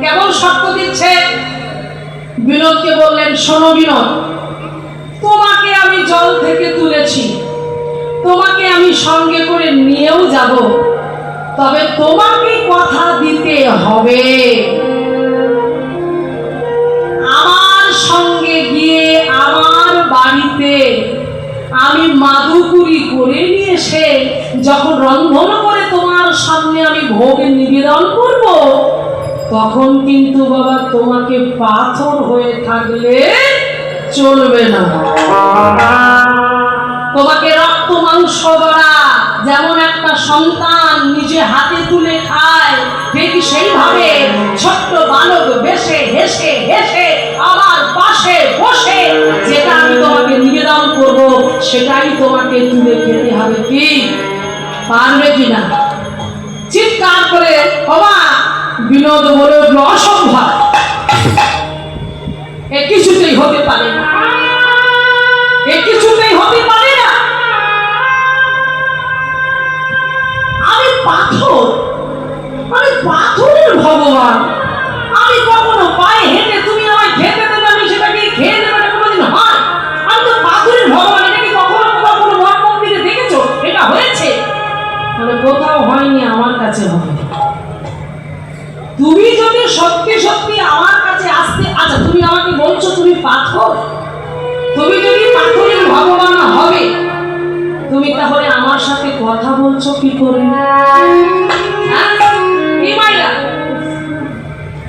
কেমন শর্ত দিচ্ছে? বিনোদকে বললেন, শোনো বিনোদ, তোমাকে আমি জল থেকে তুলেছি, তোমাকে আমি সঙ্গে করে নিয়েও যাব, তবে তোমাকে কথা দিতে হবে আমার সঙ্গে গিয়ে আমার বাড়িতে আমি মাদুকুরি করে নিয়ে এসে যখন রন্ধন করে তোমার সামনে আমি ভোগ নিবেদন করব, তখন কিন্তু বাবা তোমাকে পাথর হয়ে থাকলে চলবে না। তোমাকে রক্ত মাংস করা, যেমন একটা সন্তান নিজে হাতে তুলে খায় ঠিক সেইভাবে ছোট্ট বালক বেশে হেসে হেসে আমার পাশে বসে যেটা আমি তোমাকে নিবেদন করব সেটাই তোমাকে তুলে খেতে হবে। কি পারবে কিনা? চিৎকার করে বাবা বিনোদ বলে উঠল, অসম্ভব, এ কিছুতেই হতে পারে না, এ কিছুতেই হতে পারে না। আমি পাথর, আমি পাথরের ভগবান, আমি কখনো পায়ে হেঁটে তুমি আমায় খেতে দেবে আমি সেটাকে খেয়ে দেবে, এটা কোনোদিন হয়? আমি তো পাথরের ভগবান, এটা কি কখনো কখনো মঠ মন্দিরে দেখেছো এটা হয়েছে? তাহলে কোথাও হয়নি, আমার কাছে হবে। তুমি যদি সত্যি সত্যি আমার কাছে আসতে, আচ্ছা তুমি আমাকে বলছো তুমি পাথর, তুমি যদি পাথরের ভগবান হবে তুমি তাহলে আমার সাথে কথা বলছো কি করে?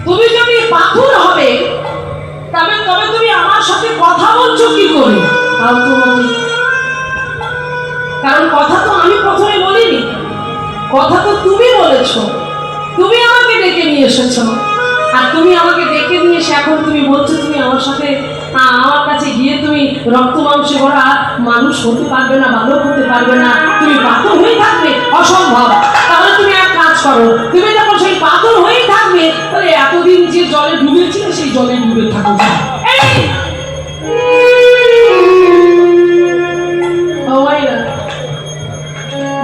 তুমি যদি পাথর হবে তবে তুমি আমার সাথে কথা বলছো কি করে? কারণ কথা তো আমি প্রথমে বলিনি, কথা তো তুমি বলেছো, তুমি আমাকে ডেকে নিয়ে এসেছো, আর তুমি আমাকে ডেকে নিয়ে এসে এখন তুমি বলছো তুমি আমার সাথে আমার কাছে গিয়ে তুমি রক্ত মাংসে ভরা মানুষ হতে পারবে না, বালক হতে পারবে না, তুমি পাথর হয়ে থাকবে, অসম্ভব। তাহলে তুমি এক কাজ করো, তুমি যখন সেই পাথর হয়েই থাকবে তাহলে এতদিন যে জলে ডুবেছিলে সেই জলে ডুবে থাকো।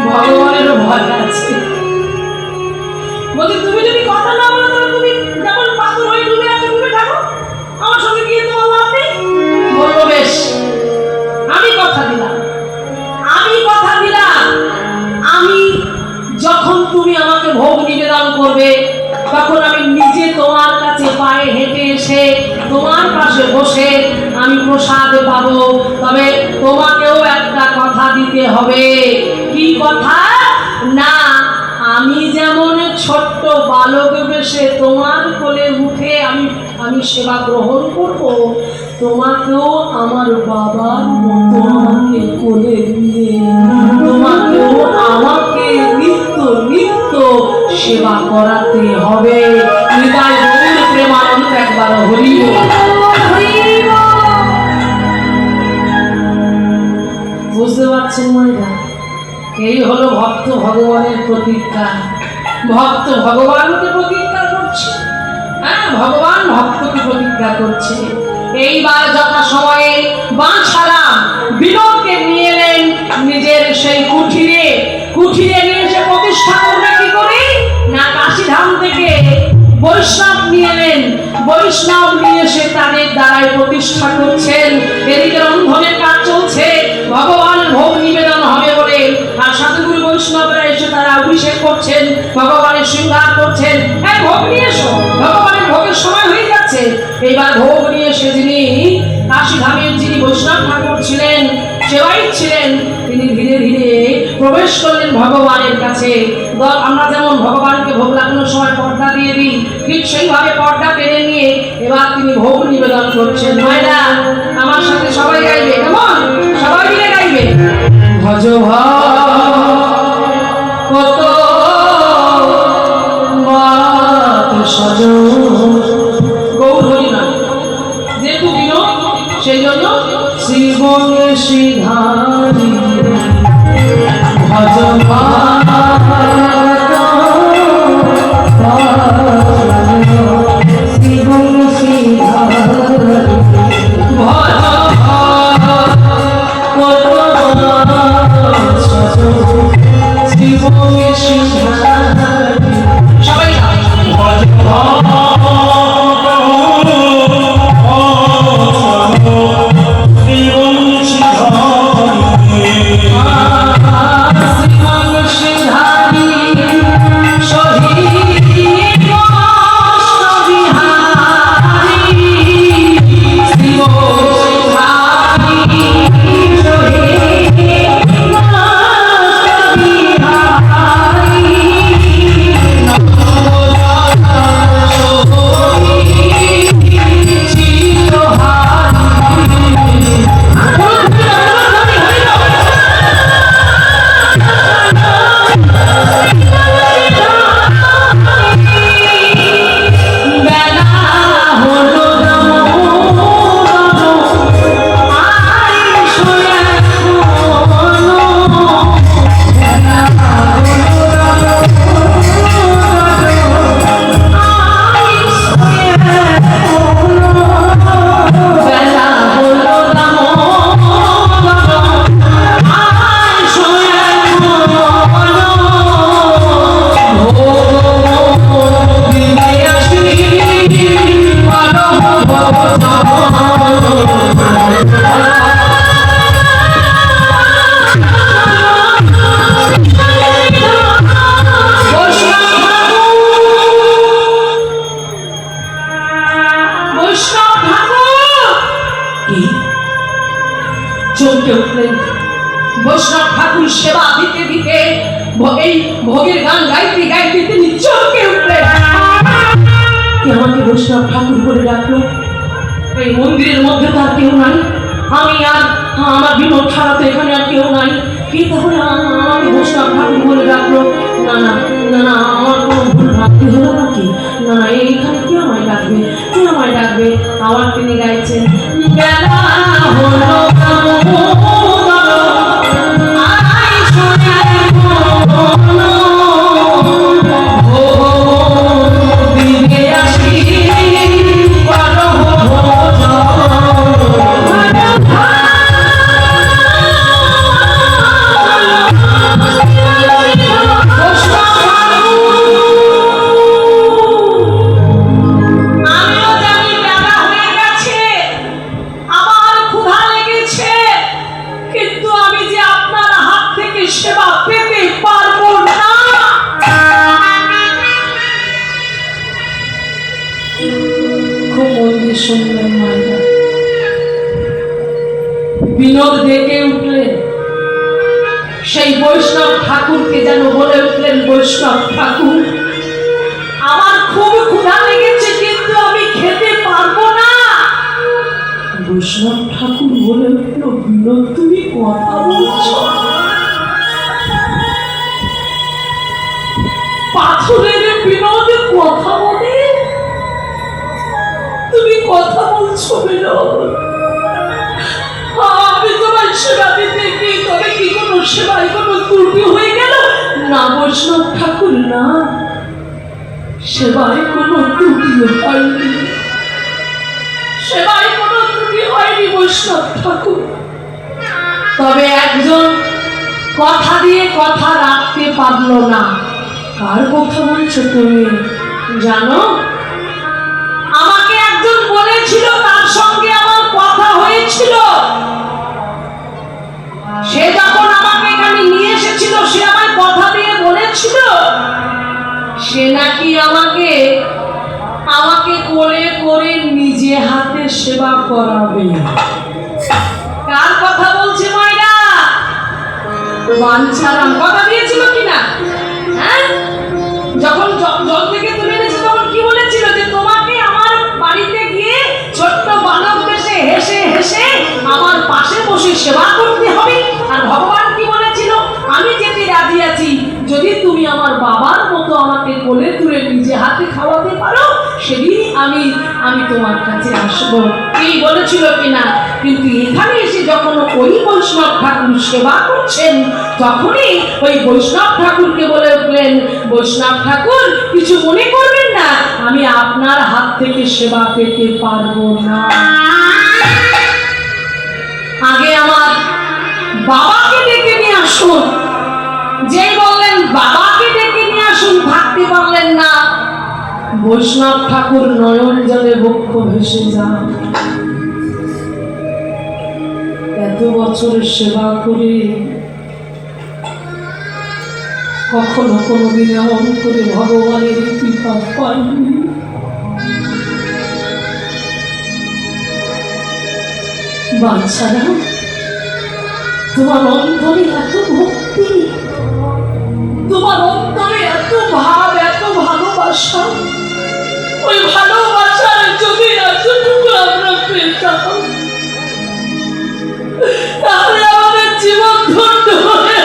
ভগবানেরও ভয় আছে, বলছি তুমি যদি কথা না বলো তাহলে তুমি যেমন পাথর হয়ে ডুবে আছো ডুবে থাকো, আমার সঙ্গে গিয়ে তোমার লাভ নেই। বলবো বেশ, আমি কথা দিলাম, আমি কথা দিলাম, আমি যখন তুমি আমাকে ভোগ নিবেদন করবে তখন আমি নিজে তোমার কাছে পায়ে হেঁটে এসে তোমার পাশে বসে আমি প্রসাদ পাবো, তবে তোমাকেও একটা কথা দিতে হবে। কি কথা? না আমি যেমন ছোট্ট বালক বেশে তোমার কোলে উঠে আমি সেবা গ্রহণ করব, তোমাকেও আমার বাবার মতো আমাকে কোলে নিয়ে তোমাকেও আমাকে নিত্য নিত্য সেবা করাতে হবে। হৃদয় গভীর প্রেমানন্দ একবার হরি বুঝতে পারছেন মহিলা? এই হলো ভক্ত ভগবানের প্রতিজ্ঞা। ভক্ত ভগবানকে প্রতিজ্ঞা করছে, হ্যাঁ ভগবান ভক্তকে প্রতিজ্ঞা করছে। এইবার যথা সময়ে বাঁশারাম বিনোদকে নিয়ে এলেন নিজের সেই কুঠিরে নিয়ে এসে প্রতিষ্ঠা করবে কি করে? না কাশীধাম থেকে বৈষ্ণব নিয়ে এলেন, বৈষ্ণব নিয়ে এসে তাদের দ্বারাই প্রতিষ্ঠা করছেন। এদিকে রন্ধনের কাজ চলছে, ভগবান ভোগ নিবেদন হবে বলে, আর সাধুগুরু বৈষ্ণবরা এসে তারা অভিষেক করছেন, ভগবানের শৃঙ্গার করছেন। হ্যাঁ ভোগ নিয়ে এসো, ভগবানের ভোগের সময় হয়ে যাচ্ছে। এইবার ভোগ নিয়ে এসে যিনি কাশীধামের যিনি বৈষ্ণব ঠাকুর ছিলেন, সেবাই ছিলেন, তিনি ধীরে ধীরে প্রবেশ করলেন ভগবানের কাছে। আমরা যেমন ভগবানকে ভোগ লাগানোর সময় পর্দা দিয়ে দিই, ঠিক সেইভাবে পর্দা টেনে নিয়ে এবার তিনি ভোগ নিবেদন করছেন। মায়েরা আমার সাথে সবাই গাইবে, কেমন? সবাই মিলে গাইবে। ভজ কত সজ গৌর হরি না, যেহেতু বিনোদ সেই জন্য শ্রীবঙ্গে শ্রীধারী ভজ শ্রীবঙ্গে শ্রীধারী ভজ কত সজ চমকে উঠলেন। বৈষ্ণব ঠাকুর সেবা দিতে দিতে এই ভোগের গান গাইতে গাইতে তিনি চমকে উঠলেন। কে আমাকে বৈষ্ণব ঠাকুর বলে ডাকলো? এই মন্দিরের মধ্যে তো আর কেউ নাই, আমি আর আমার বিনোদ ছাড়া তো এখানে আর কেউ নাই। কি তাহলে আমাকে বৈষ্ণব ঠাকুর বলে ডাকলো? না না না না, আমার কোনো ভুল ভাবতে হলো নাকি? না না, এইখানে কে আমায় ডাকবে, কে আমায় ডাকবে? আবার তিনি গাইছেন, বেলা হলো শুনলেন মায়েরা। বিনোদ ডেকে উঠলেন, সেই বৈষ্ণব ঠাকুরকে যেন বলে উঠলেন, বৈষ্ণব ঠাকুর আমার খুব ক্ষুধা লেগেছে, কিন্তু আমি খেতে পারবো না। বৈষ্ণব ঠাকুর বলে উঠল, বিনোদ তুমি কথা বলছো? পাথরের বিনোদ কথা বলে? তুমি কথা বলছো বিনোদ? আমি তোমার সেবা দিতে কি, তবে কি কোনো সেবায় কোনো ত্রুটি হয়ে গেল? না বৈষ্ণব ঠাকুর, না, সেবায় কোনো ত্রুটি হয়নি, সেবায় কোনো ত্রুটি হয়নি বৈষ্ণব ঠাকুর। তবে একজন কথা দিয়ে কথা রাখতে পারলো না। কার কথা বলছো তুমি জানো? আমাকে একজন বলেছিল, তার সঙ্গে আমার কথা হয়েছিল, সে যখন আমাকে এখানে নিয়ে এসেছিল সে আমায় কথা দিয়ে বলেছিল সে নাকি আমাকে কোলে করে নিজে হাতে সেবা করাবে। কার কথা বলছে মাইরা? বাঞ্ছারাম কথা দিয়েছিল কিনা? হ্যাঁ, যখন জল থেকে তুলে এনেছে তখন কি বলেছিল? যে তোমাকে আমার বাড়িতে গিয়ে ছোট্ট বালক বেশে হেসে হেসে আমার পাশে বসে সেবা করতে হবে। আর ভগবান কি বলেছিল? আমি যেতে রাজি আছি, যদি তুমি আমার বাবার মতো আমাকে কোলে তুলে নিজে হাতে খাওয়াতে পারো, সেদিনই আমি তোমার কাছে আসবো। এই বলেছিল কিনা? কিন্তু এখানে এসে যখন ওই বৈষ্ণব ঠাকুর সেবা করছেন, তখনই ওই বৈষ্ণব ঠাকুরকে বলে উঠলেন, বৈষ্ণব ঠাকুর কিছু মনে করবেন না, আমি আপনার হাত থেকে সেবা পেতে পারবো না। আগে আমার বাবাকে ডেকে নিয়ে আসুন। যেই বললেন বাবাকে ডেকে নিয়ে আসুন, থাকতে পারলেন না। বৈষ্ণব ঠাকুর নয়ন জলে বক্ষ ভেসে যান। এত বছরের সেবা করে কখনো কোনোদিন এমন করে ভগবানের কৃপা পাইনি। বাচ্চারা, তোমার অন্তরে এত ভক্তি, তোমার অন্তরে এত ভাব, এত ভালোবাসা, ওই ভালোবাসার যদি এতটুকু আমরা পেতাম, তাহলে আমাদের জীবন ধন্য হবে।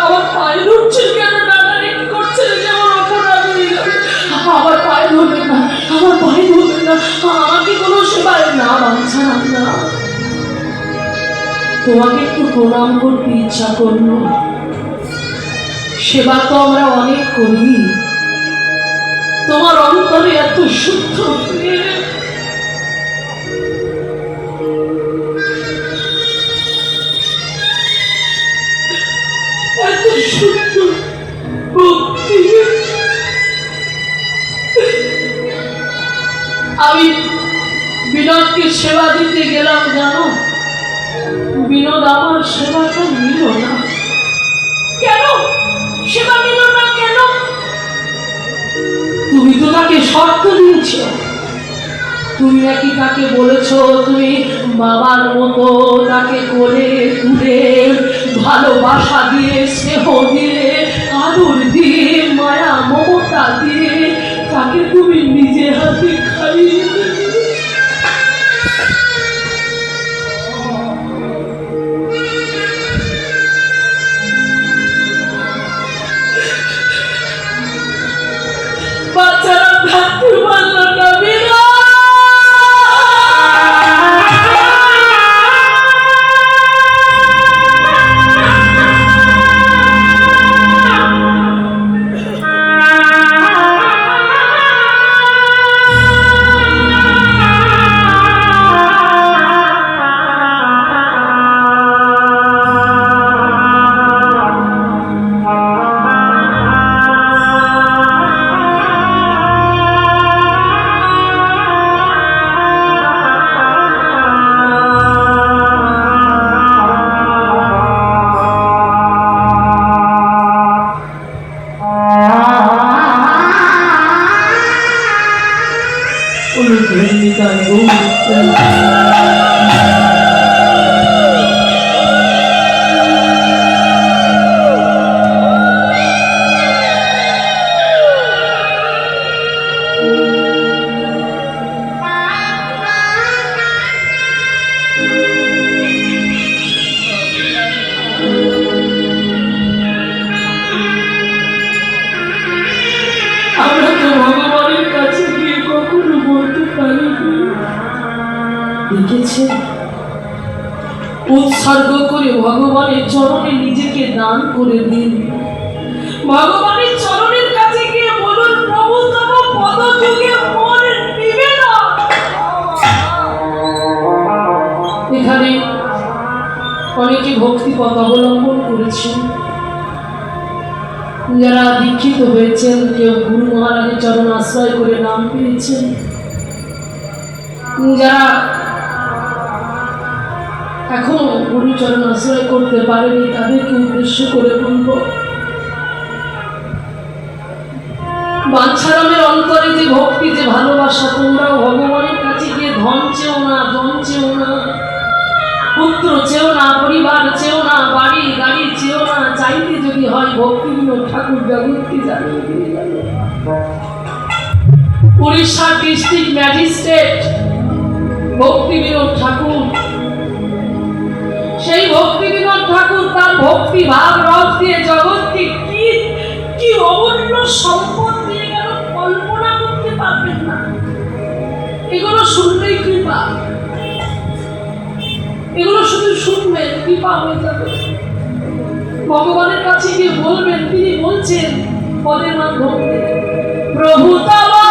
আমার পায়ে ধরছেন কেন? দাদা কি করছেন? ধরবেন না, আমার পায়ে ধরবেন না, আমাকে কোনো সেবায় না বাঞ্ছারাম না। তোমাকে একটু প্রণাম করতে ইচ্ছা করলো। সেবা তো আমরা অনেক করি, তোমার অন্তরে এত শুদ্ধ প্রেম, এত শুদ্ধ ভক্তি। আমি বিনোদকে সেবা দিতে গেলাম, জানো বিনোদ আমার সেবাটা নিল না। কেন সেবা নিল না? কেন? তুমি তো তাকে শর্ত দিয়েছ, তুমি নাকি তাকে বলেছ তুমি বাবার মতো তাকে কোলে তুলে ভালোবাসা দিয়ে, স্নেহ দিয়ে, আদর দিয়ে, মায়া মমতা দিয়ে তাকে তুমি নিজে হাতে খাইয়ে দেবে। বাচ্চারা থাকতে পারল না, বিনা উৎসর্গ করে ভগবানের চরণে নিজেকে দান করে দিন। ভগবানের চরণের কাছে গিয়ে বলুন, প্রভু তব পদযুগে মন নিবে না। এখানে অনেকে ভক্তি পথ অবলম্বন করেছেন, যারা দীক্ষিত হয়েছেন, কেউ গুরু মহারাজের চরণ আশ্রয় করে নাম পেয়েছেন, যারা এখন গুরুচরণ আশ্রয় করতে পারেনি তাদেরকে উদ্দেশ্য করে বলব, বাঞ্ছারামের অন্তরে যে ভক্তি, যে ভালোবাসা, তোমরাও ভগবানের কাছে গিয়ে ধন চেও না, জন চেও না, পুত্র চেও না, পরিবার চেও না, বাড়ি গাড়ি চেও না। চাইতে যদি হয় ভক্তি বিনোদ ঠাকুর জগৎকে জানিয়ে দিয়ে গেল। উড়িষ্যার ডিস্ট্রিক্ট ম্যাজিস্ট্রেট ভক্তি বিনোদ ঠাকুর, সেই ভক্তি বিনোদ ঠাকুর তার ভক্তি ভাব রস দিয়ে জগৎকে কি কি অমূল্য সম্পদ দিয়ে গেল, কল্পনা করতে পারবেন না। এগুলো শুনলেই কৃপা, এগুলো শুধু শুনবেন, কৃপা হয়ে যাবে। ভগবানের কাছে গিয়ে বলবেন, তিনি বলছেন পদের মাধ্যমে, প্রভু তবা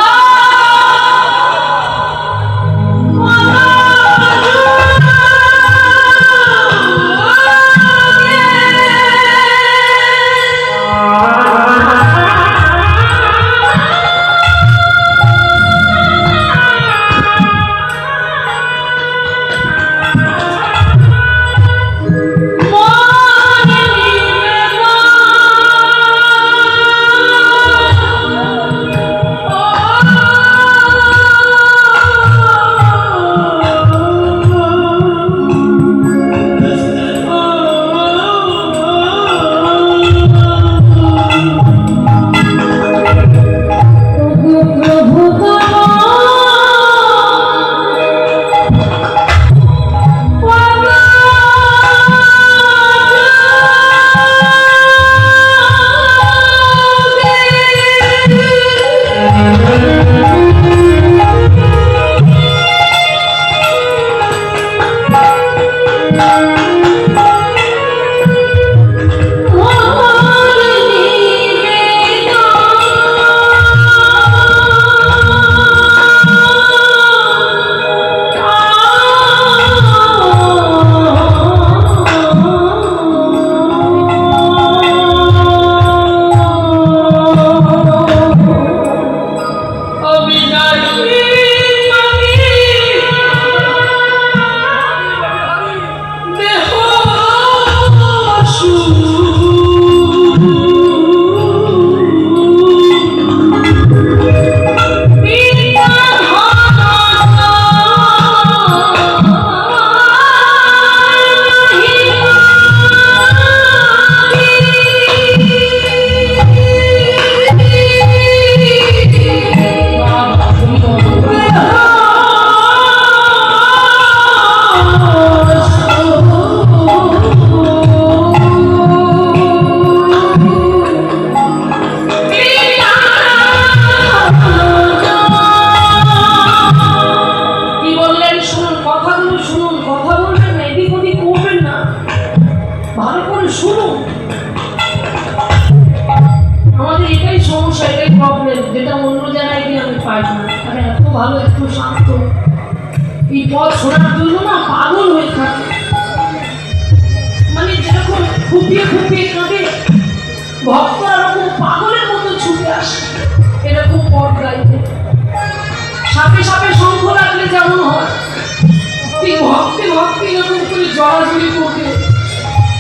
ছোড়াছুড়ি করবে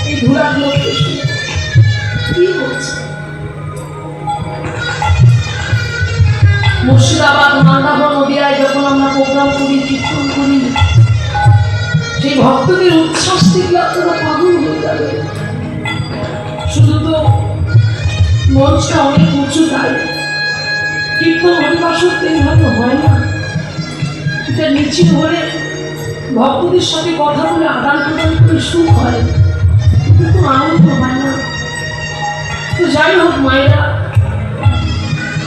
এই ধুলার মধ্যে কি বলছে? মুর্শিদাবাদ, মালদা, নদিয়ায় যখন আমরা প্রোগ্রাম করি, কীর্তন করি, সেই ভক্তদের উচ্ছ্বাস থেকে আপনারা পাগল হয়ে যাবে। শুধু তো মঞ্চটা অনেক উঁচু, তাই কীর্তন হরিবাসর এইভাবে হয় না। এটা নিচে হলে ভক্তদের সাথে কথা বলে আদান প্রদান করে সুখ হয়, কিন্তু আনন্দ হয় না। তো যাই হোক মায়েরা,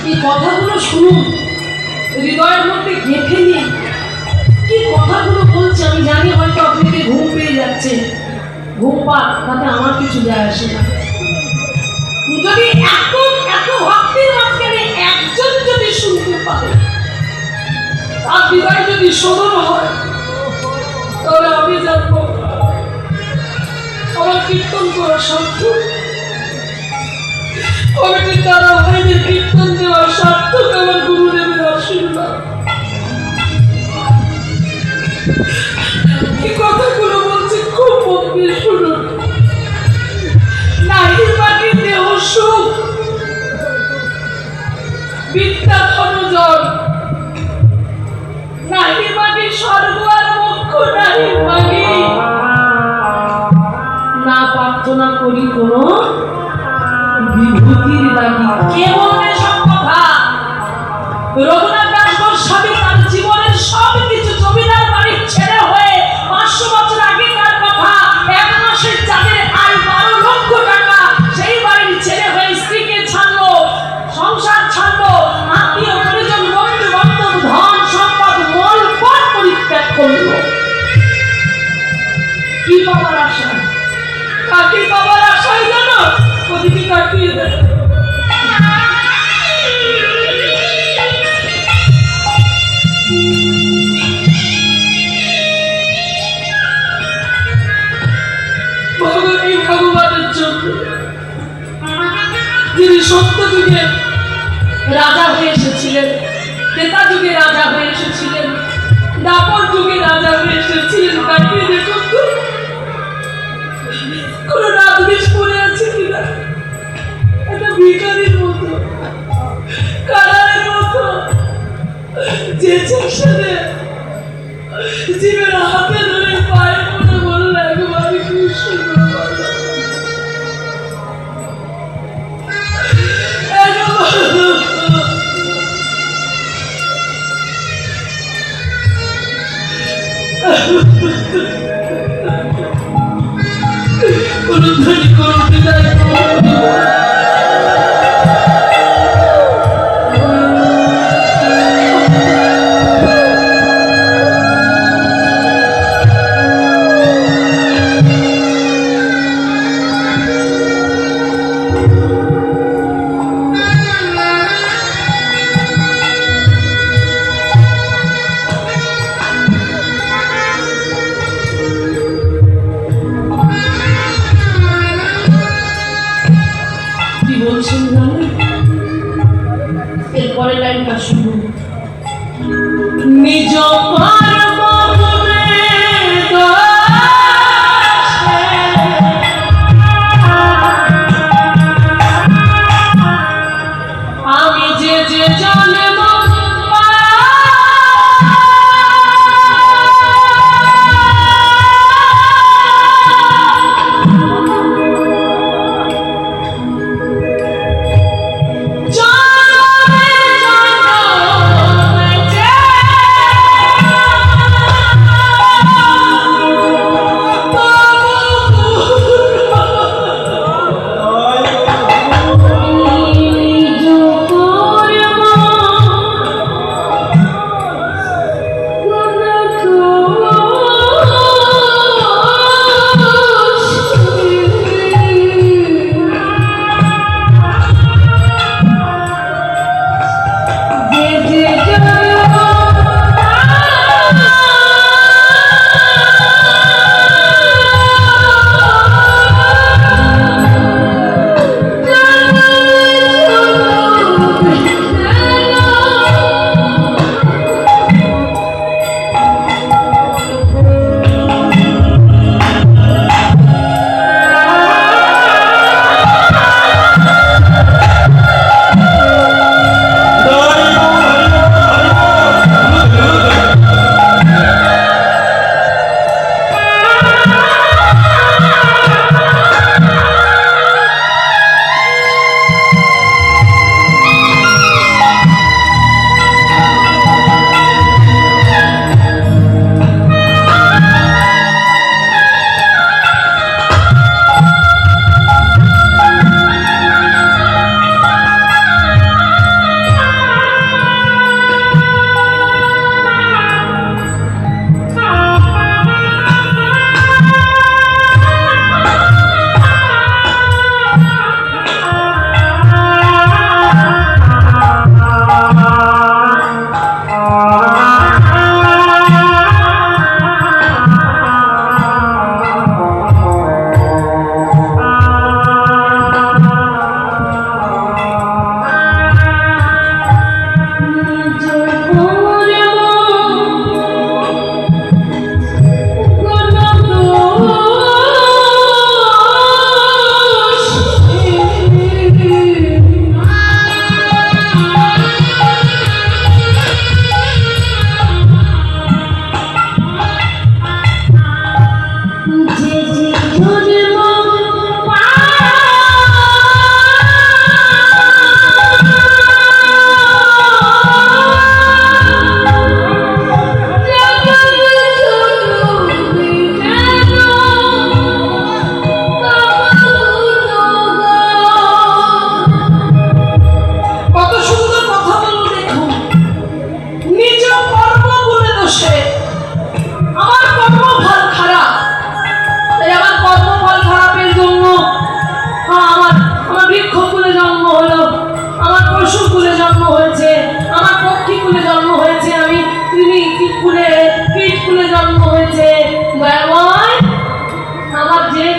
এই কথাগুলো শুনুন, হৃদয়ের মধ্যে গেঁথে নিয়ে কি কথাগুলো বলছে। আমি জানি হয়তো আপনাদের ঘুম পেয়ে যাচ্ছে, ঘুম পাক, তাতে আমার কিছু যায় আসে না। যদি এত এত ভক্তের মাঝখানে একজন যদি শুনতে পারে, তার হৃদয় যদি সদর হয়, তাহলে আমি জানবো আমার কীর্তন করা সার্থক, কমিটির দ্বারা ভাইদের কীর্তন দেওয়া সার্থক, আমার গুরুদেবের আশীর্বাদ। কি কথাগুলো বলছে খুব মন দিয়ে শুনুন। নাহির বাকি দেহ সুখ, বিদ্যা ধনজন, নাহির বাকি স্বর্গ আর মোক্ষ, নাহির বাকি না প্রার্থনা করি কোনো বিভূতির লাগি। কে বলবে সব কথা? রঘুনাথ দাস গোস্বামী তার জীবনের সব কিছু জমিদার বাড়ির ছেড়ে হয়ে 500 বছর আগেকার কথা, এক মাসের চাঁদের আয় 12 লক্ষ টাকা, সেই বাড়ির ছেড়ে হয়ে স্ত্রীকে ছাড়লো, সংসার ছাড়লো, আত্মীয় পরিজন বন্ধু বান্ধব ধন সম্পদ মল পথ পরিত্যাগ করলো। কি পাওয়ার আশা? কাকে পাওয়ার আশাই জানো? ওদিকে তাকিয়ে দেয়। ভগবানের জন্য যিনি সত্য যুগে রাজা হয়ে এসেছিলেন, ত্রেতা যুগে রাজা হয়ে এসেছিলেন, দাপর যুগে রাজা হয়ে এসেছিলেন, তাকিয়ে দেখুন তো কোন রাজবেশ পরে আছে কিনা। একটা ভিখারির মতো, কারারের মতো, যে সাথে জীবের হাতে ধরে পায়ে পড়ে বললে একবারে কৃষ্ণ অনুধ্বনি করতে যায়।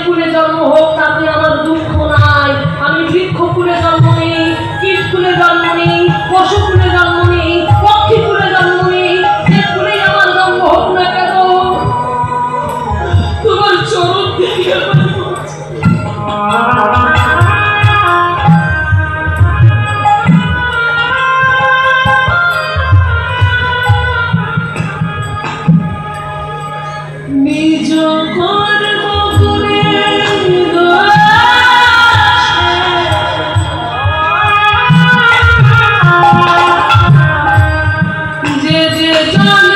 কুলে জন্ম হোক তাতে আমার দুঃখ নাই। আমি বৃক্ষ কুলে জন্ম নেই, কীট কুলে জন্ম নেই, পশু কুলে জন্ম নেই, পক্ষী কুলে জন্ম নেই, যে কুলেই আমার জন্ম হোক না কেন, তোমার চরণ থেকে নিজ কর্ম করে যে যে জন্ম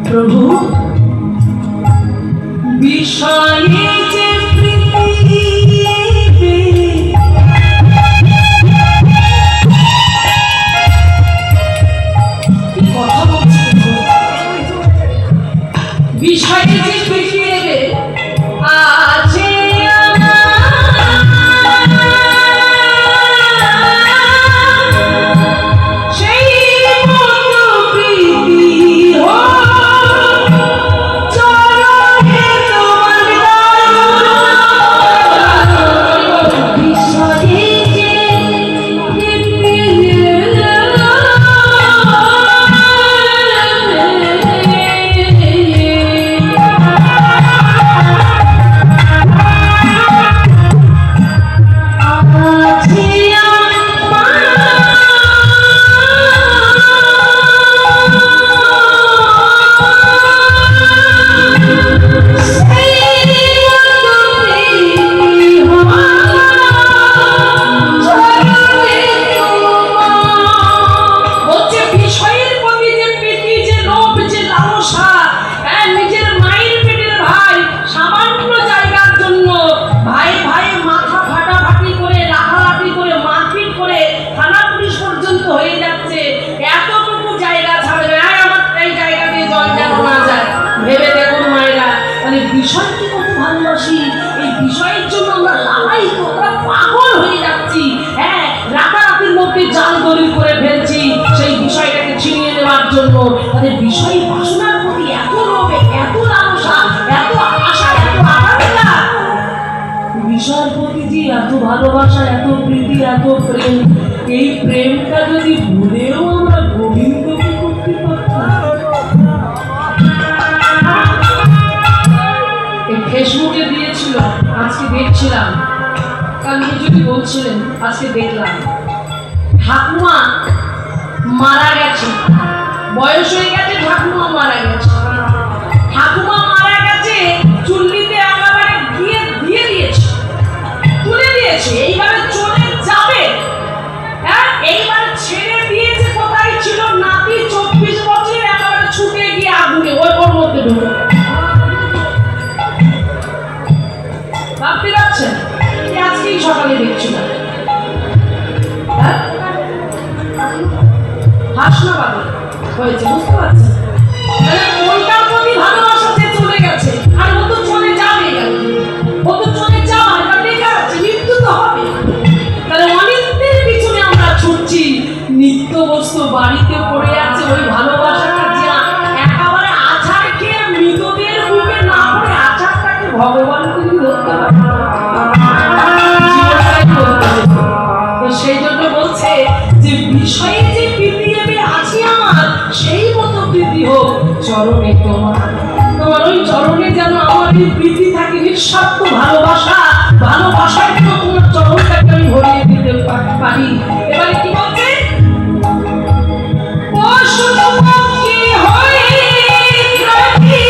প্রভু বিষয়ে যে কথা বলছে, বিষয়ে যে পৃথিবী আছে বিষয়টি কত ভালোবাসি, এই বিষয়ের জন্য আমরা লালায়িত, আমরা পাগল হয়ে যাচ্ছি। হ্যাঁ, রাতারাতির মধ্যে জাল দলিল করে ফেলছি সেই বিষয়টাকে ছিনিয়ে নেওয়ার জন্য। তাদের বিষয় বাসনার প্রতি এত লোভ, এত লালসা, এত আশা, এত আকাঙ্ক্ষা, বিষয়ের প্রতি যে এত ভালোবাসা, এত প্রীতি, এত প্রেম, এই প্রেমটা যদি ভুলেও আমরা গোবিন্দকে করতে পারতাম। ফেসবুকে দিয়েছিল, আজকে দেখছিলাম, কালকে যদি বলছিলেন, আজকে দেখলাম ঠাকুমা মারা গেছে, বয়স হয়ে গেছে, ঠাকুমা মারা গেছে। ঠাকুমা মারা গেছে, চুল্লিতে একেবারে গিয়ে দিয়ে দিয়েছে, তুলে দিয়েছে, এইবারে চলে যাবে। হ্যাঁ, এইবার ছেড়ে দিয়েছে, কোথায় ছিল নাতি 24 বছর, একেবারে ছুটে গিয়ে আগুনে ওর মধ্যে ঢুকে গেছে। ভাবতে পারছেন, আজকেই সকালে দেখছিলাম। হাসনাবাদে হয়েছে, বুঝতে পারছেন? কোনটার প্রতি ভালোবাসা যে চলে গেছে, আর ও তো চলে যাবে, ও তো চলে যাওয়া, এটা লেখা আছে, মৃত্যু তো হবে। তাহলে অনিত্যের পিছনে আমরা ছুটছি, নিত্য বস্তু বাড়িতে পড়ে আছে, ওই ভালোবাসাটা যে একেবারে আছাড় খেয়ে মৃতদের বুকে না পড়ে আছাড়টাকে ভগবানকে ধরতে পারে। সেই জন্য যে বিষয়ে যে প্রীতি আমি আছি আমার সেই মতো প্রীতি হোক চরণে তোমার ওই চরণে যেন আমার এই প্রীতি থাকে নিঃস্বার্থ ভালোবাসা ভালোবাসায় যেন তোমার চরণটাকে আমি ভরিয়ে দিতে পারি। এবারে কি বলছে পশুপক্ষী হয়ে থাকি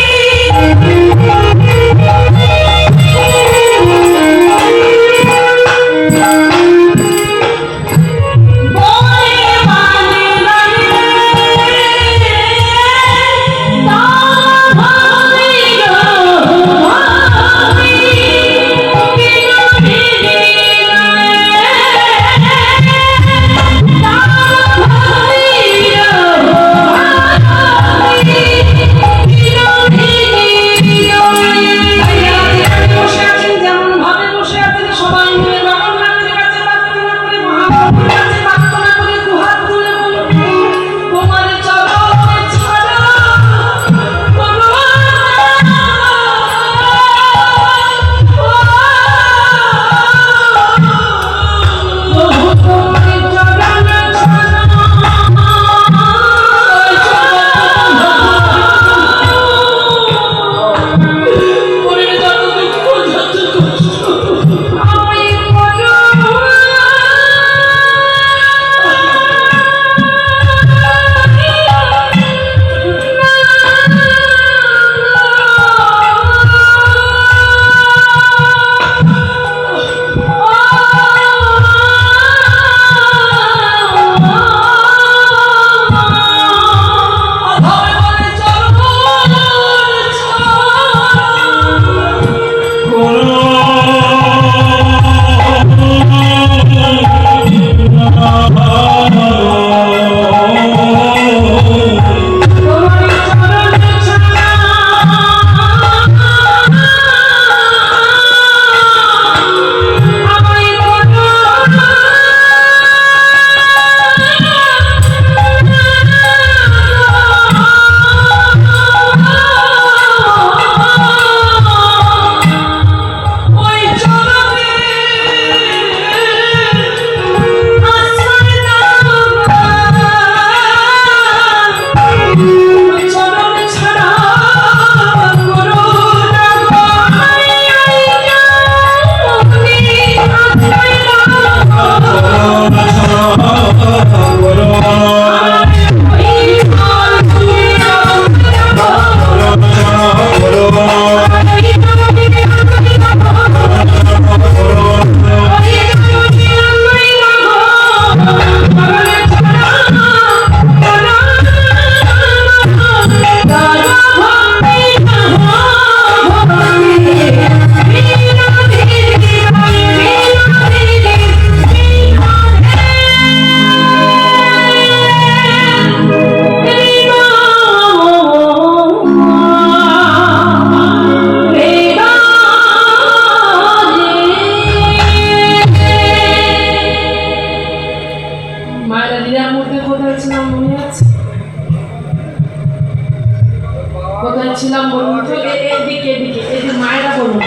কোথায় ছিলাম বলুন তো? এদিকে এদিকে এই যে মায়েরা বলুন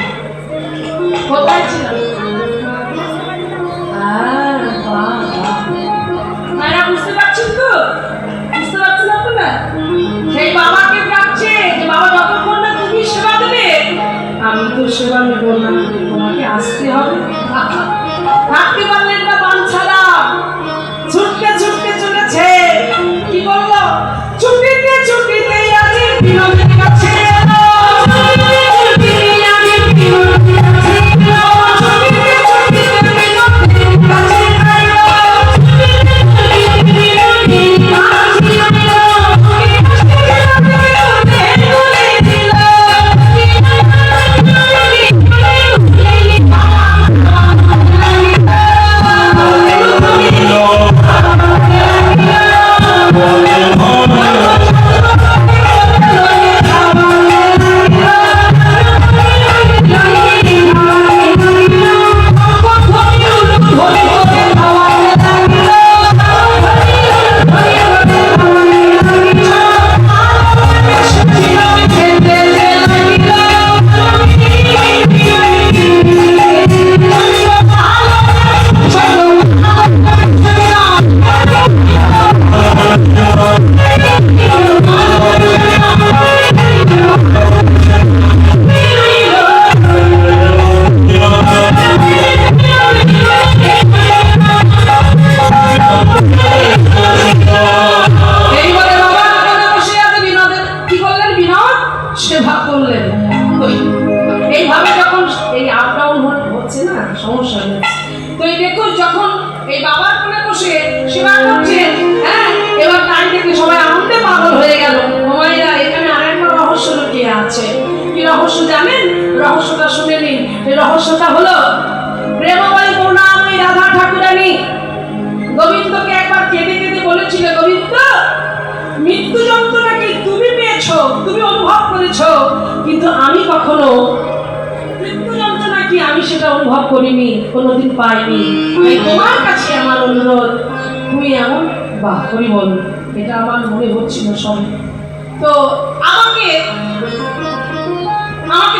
কোথায় ছিলাম? মায়েরা বুঝতে পারছেন তো? বুঝতে পারছেন আপনারা? সেই বাবাকে ডাকছে যে বাবা যতক্ষণ না তুমি সেবা দেবে আমি তো সেবা নেব না, তোমাকে আসতে হবে। থাকতে পারলেন না বাঞ্ছারা ছুটতে ছুটতে চলেছে। কি বললো? ছুটিতে ছুটিতে আজি বিনোদের কাছে এলো, ছুটিতে ছুটিতে আজি বিনোদের কাছে এলো। রহস্যটা হলো প্রেমময়ী করুণাময়ী রাধা ঠাকুরানী গোবিন্দকে একবার কেঁদে কেঁদে বলেছিল, গোবিন্দ মৃত্যু যন্ত্রণা কি তুমি পেয়েছো, তুমি অনুভব করেছো, কিন্তু আমি কখনো মৃত্যু যন্ত্রণা কি আমি সেটা অনুভব করিনি, কোনোদিন পাইনি। তাই তোমার কাছে আমার অনুরোধ, তুমি এমন বাহ করি বল, এটা আমার মনে হচ্ছিল সব, তো আমাকে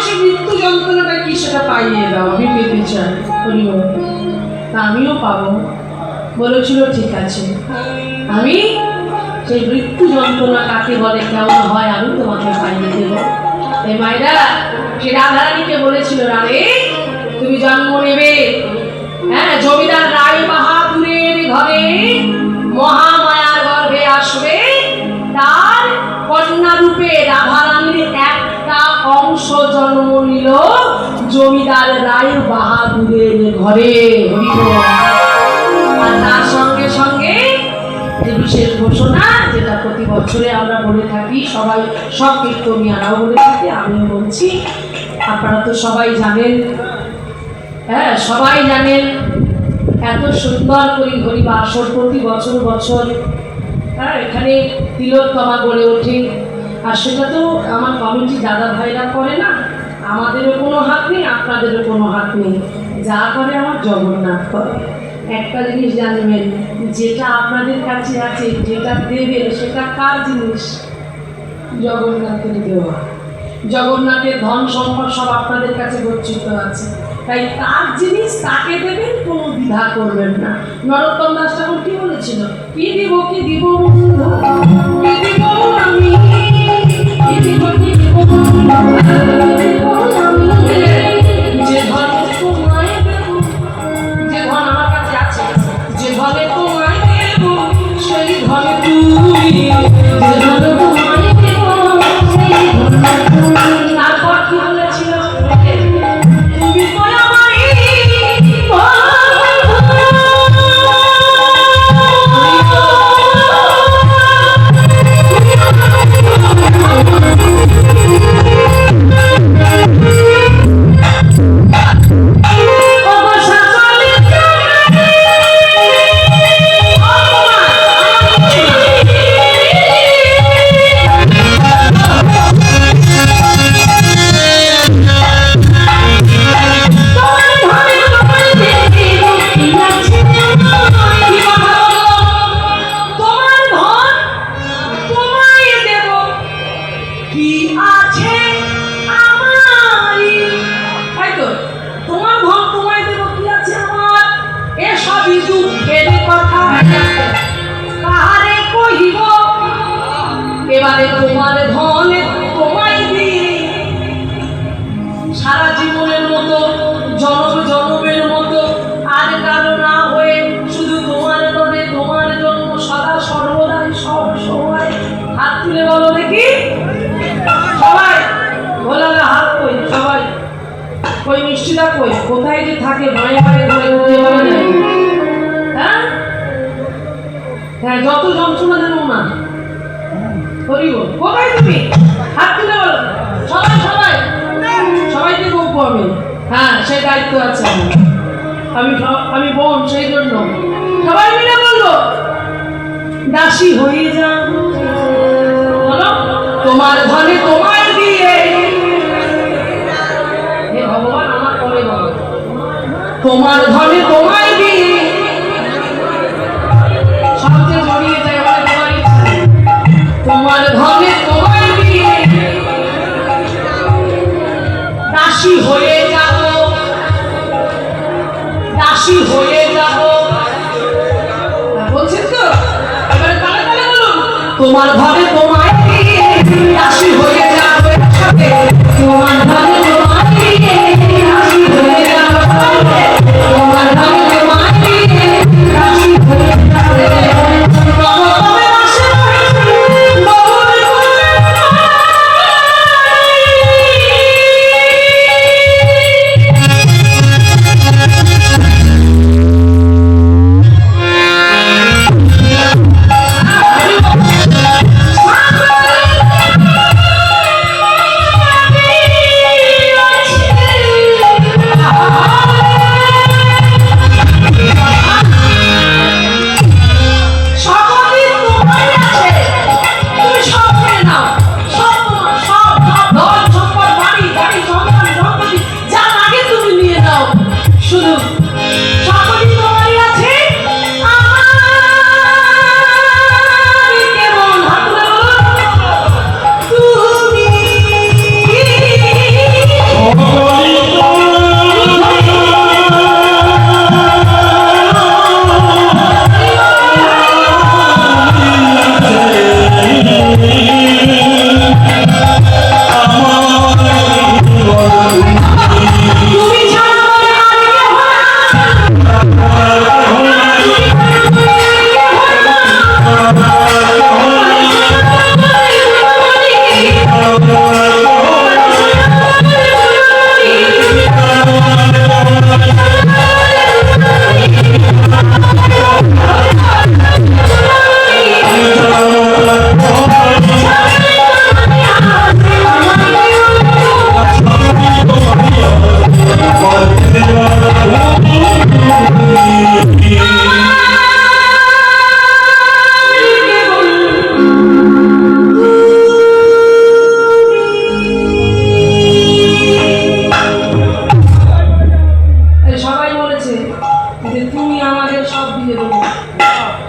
সেই মৃত্যু যন্ত্রণাটা কি সেটা পাইয়ে দাও, আমি পেতে চাই। বলি তা আমিও পাবো। বলেছিল ঠিক আছে, আমি সেই মৃত্যু যন্ত্রণা কাকে বলে কেমন হয় আমি তোমাকে পাইয়ে দেবো। এই মায়েরা সে রাধারানীকে বলেছিল, রাধে তুমি জন্ম নেবে, হ্যাঁ জমিদার রায় বাহাদুরের ঘরে মহামায়ার গর্ভে আসবে, তার কন্যা রূপে রাধারানীর একটা অংশ জন্ম নিল জমিদার রায় বাহাদুরের ঘরে। আর তার সঙ্গে সঙ্গে যে বিশেষ ঘোষণা, যেটা প্রতি বছরে আমরা বলে থাকি, সবাই সব কীর্তনিয়ারাও বলে থাকি, আমিও বলছি, আপনারা তো সবাই জানেন, হ্যাঁ সবাই জানেন, এত সুন্দর করে হরিবাসর প্রতি বছর বছর হ্যাঁ এখানে তিলোত্তমা গড়ে ওঠে। আর সেটা তো আমার কমিটি দাদা ভাইরা করে না, আমাদেরও কোনো হাত নেই, আপনাদেরও কোনো হাত নেই, যা করে আমার জগন্নাথ করে। একটা জিনিস জানবেন, যেটা আপনাদের কাছে আছে, যেটা দেবেন, সেটা কার জিনিস? জগন্নাথের দেওয়া। জগন্নাথের ধন সম্পদ সব আপনাদের কাছে গচ্ছিত আছে, তাই তার জিনিস তাকে দেবেন, কোনো দ্বিধা করবেন না। নরোত্তম দাস ঠাকুর কি বলেছিল, কি দিব কি দিব বন্ধু, কি দিব আমি, কি দিব কি দিব যে ধন তোমায় দেব, যে ধন আমার কাছে আছে, যে ধনে তোমায় দেব, সেই ধনে তুমি, যে ধনে তোমায় দেব, সেই ধনে তুমি। তারপর কি বলেছিল, তুমি তো আমারই এবারে তোমার ধন তোমায় দিয়ে সারা জীবনের মতো, জনম জনমের মতো, আর কারো না হয়ে শুধু তোমার ধনে, তোমার জন্য সদা সর্বদাই সব সময়। হাত তুলে বলো দেখি সবাই, বলালে হাত কই সবাই, কই মিষ্টিটা কই, কোথায় যে থাকে ভয়ে ভয়ে ঘরে ঘুরে বলা যায়, হ্যাঁ হ্যাঁ যত যন্ত্রণা দেব না, কোথায় তুমি? হাত তুলে বলো সবাই, সবাই সবাইকে বলবো আমি, হ্যাঁ সেই দায়িত্ব আছে আমি বোন, সেই জন্য সবাই মিলে বলবো, দাসী হয়ে যাও বলো, তোমার ধনে তোমায় দিয়ে, হে ভগবান আমার করে বলো, তোমার ধনে তোমায় দিয়ে, সবচেয়ে জড়িয়ে যায় বলে তোমার ইচ্ছা, তোমার ধনে তোমায় দিয়ে দাসী হয়ে যাব, দাসী হয়ে যাব। বলছেন তো, এবারে তালে তালে বলুন, তোমার ধনে তোমায় দিয়ে দাসী হয়ে যাব, তোমার ধনে তোমায় দিয়ে দাসী হয়ে যাব, তোমার ধনে তোমায় দিয়ে দাসী হয়ে যাব।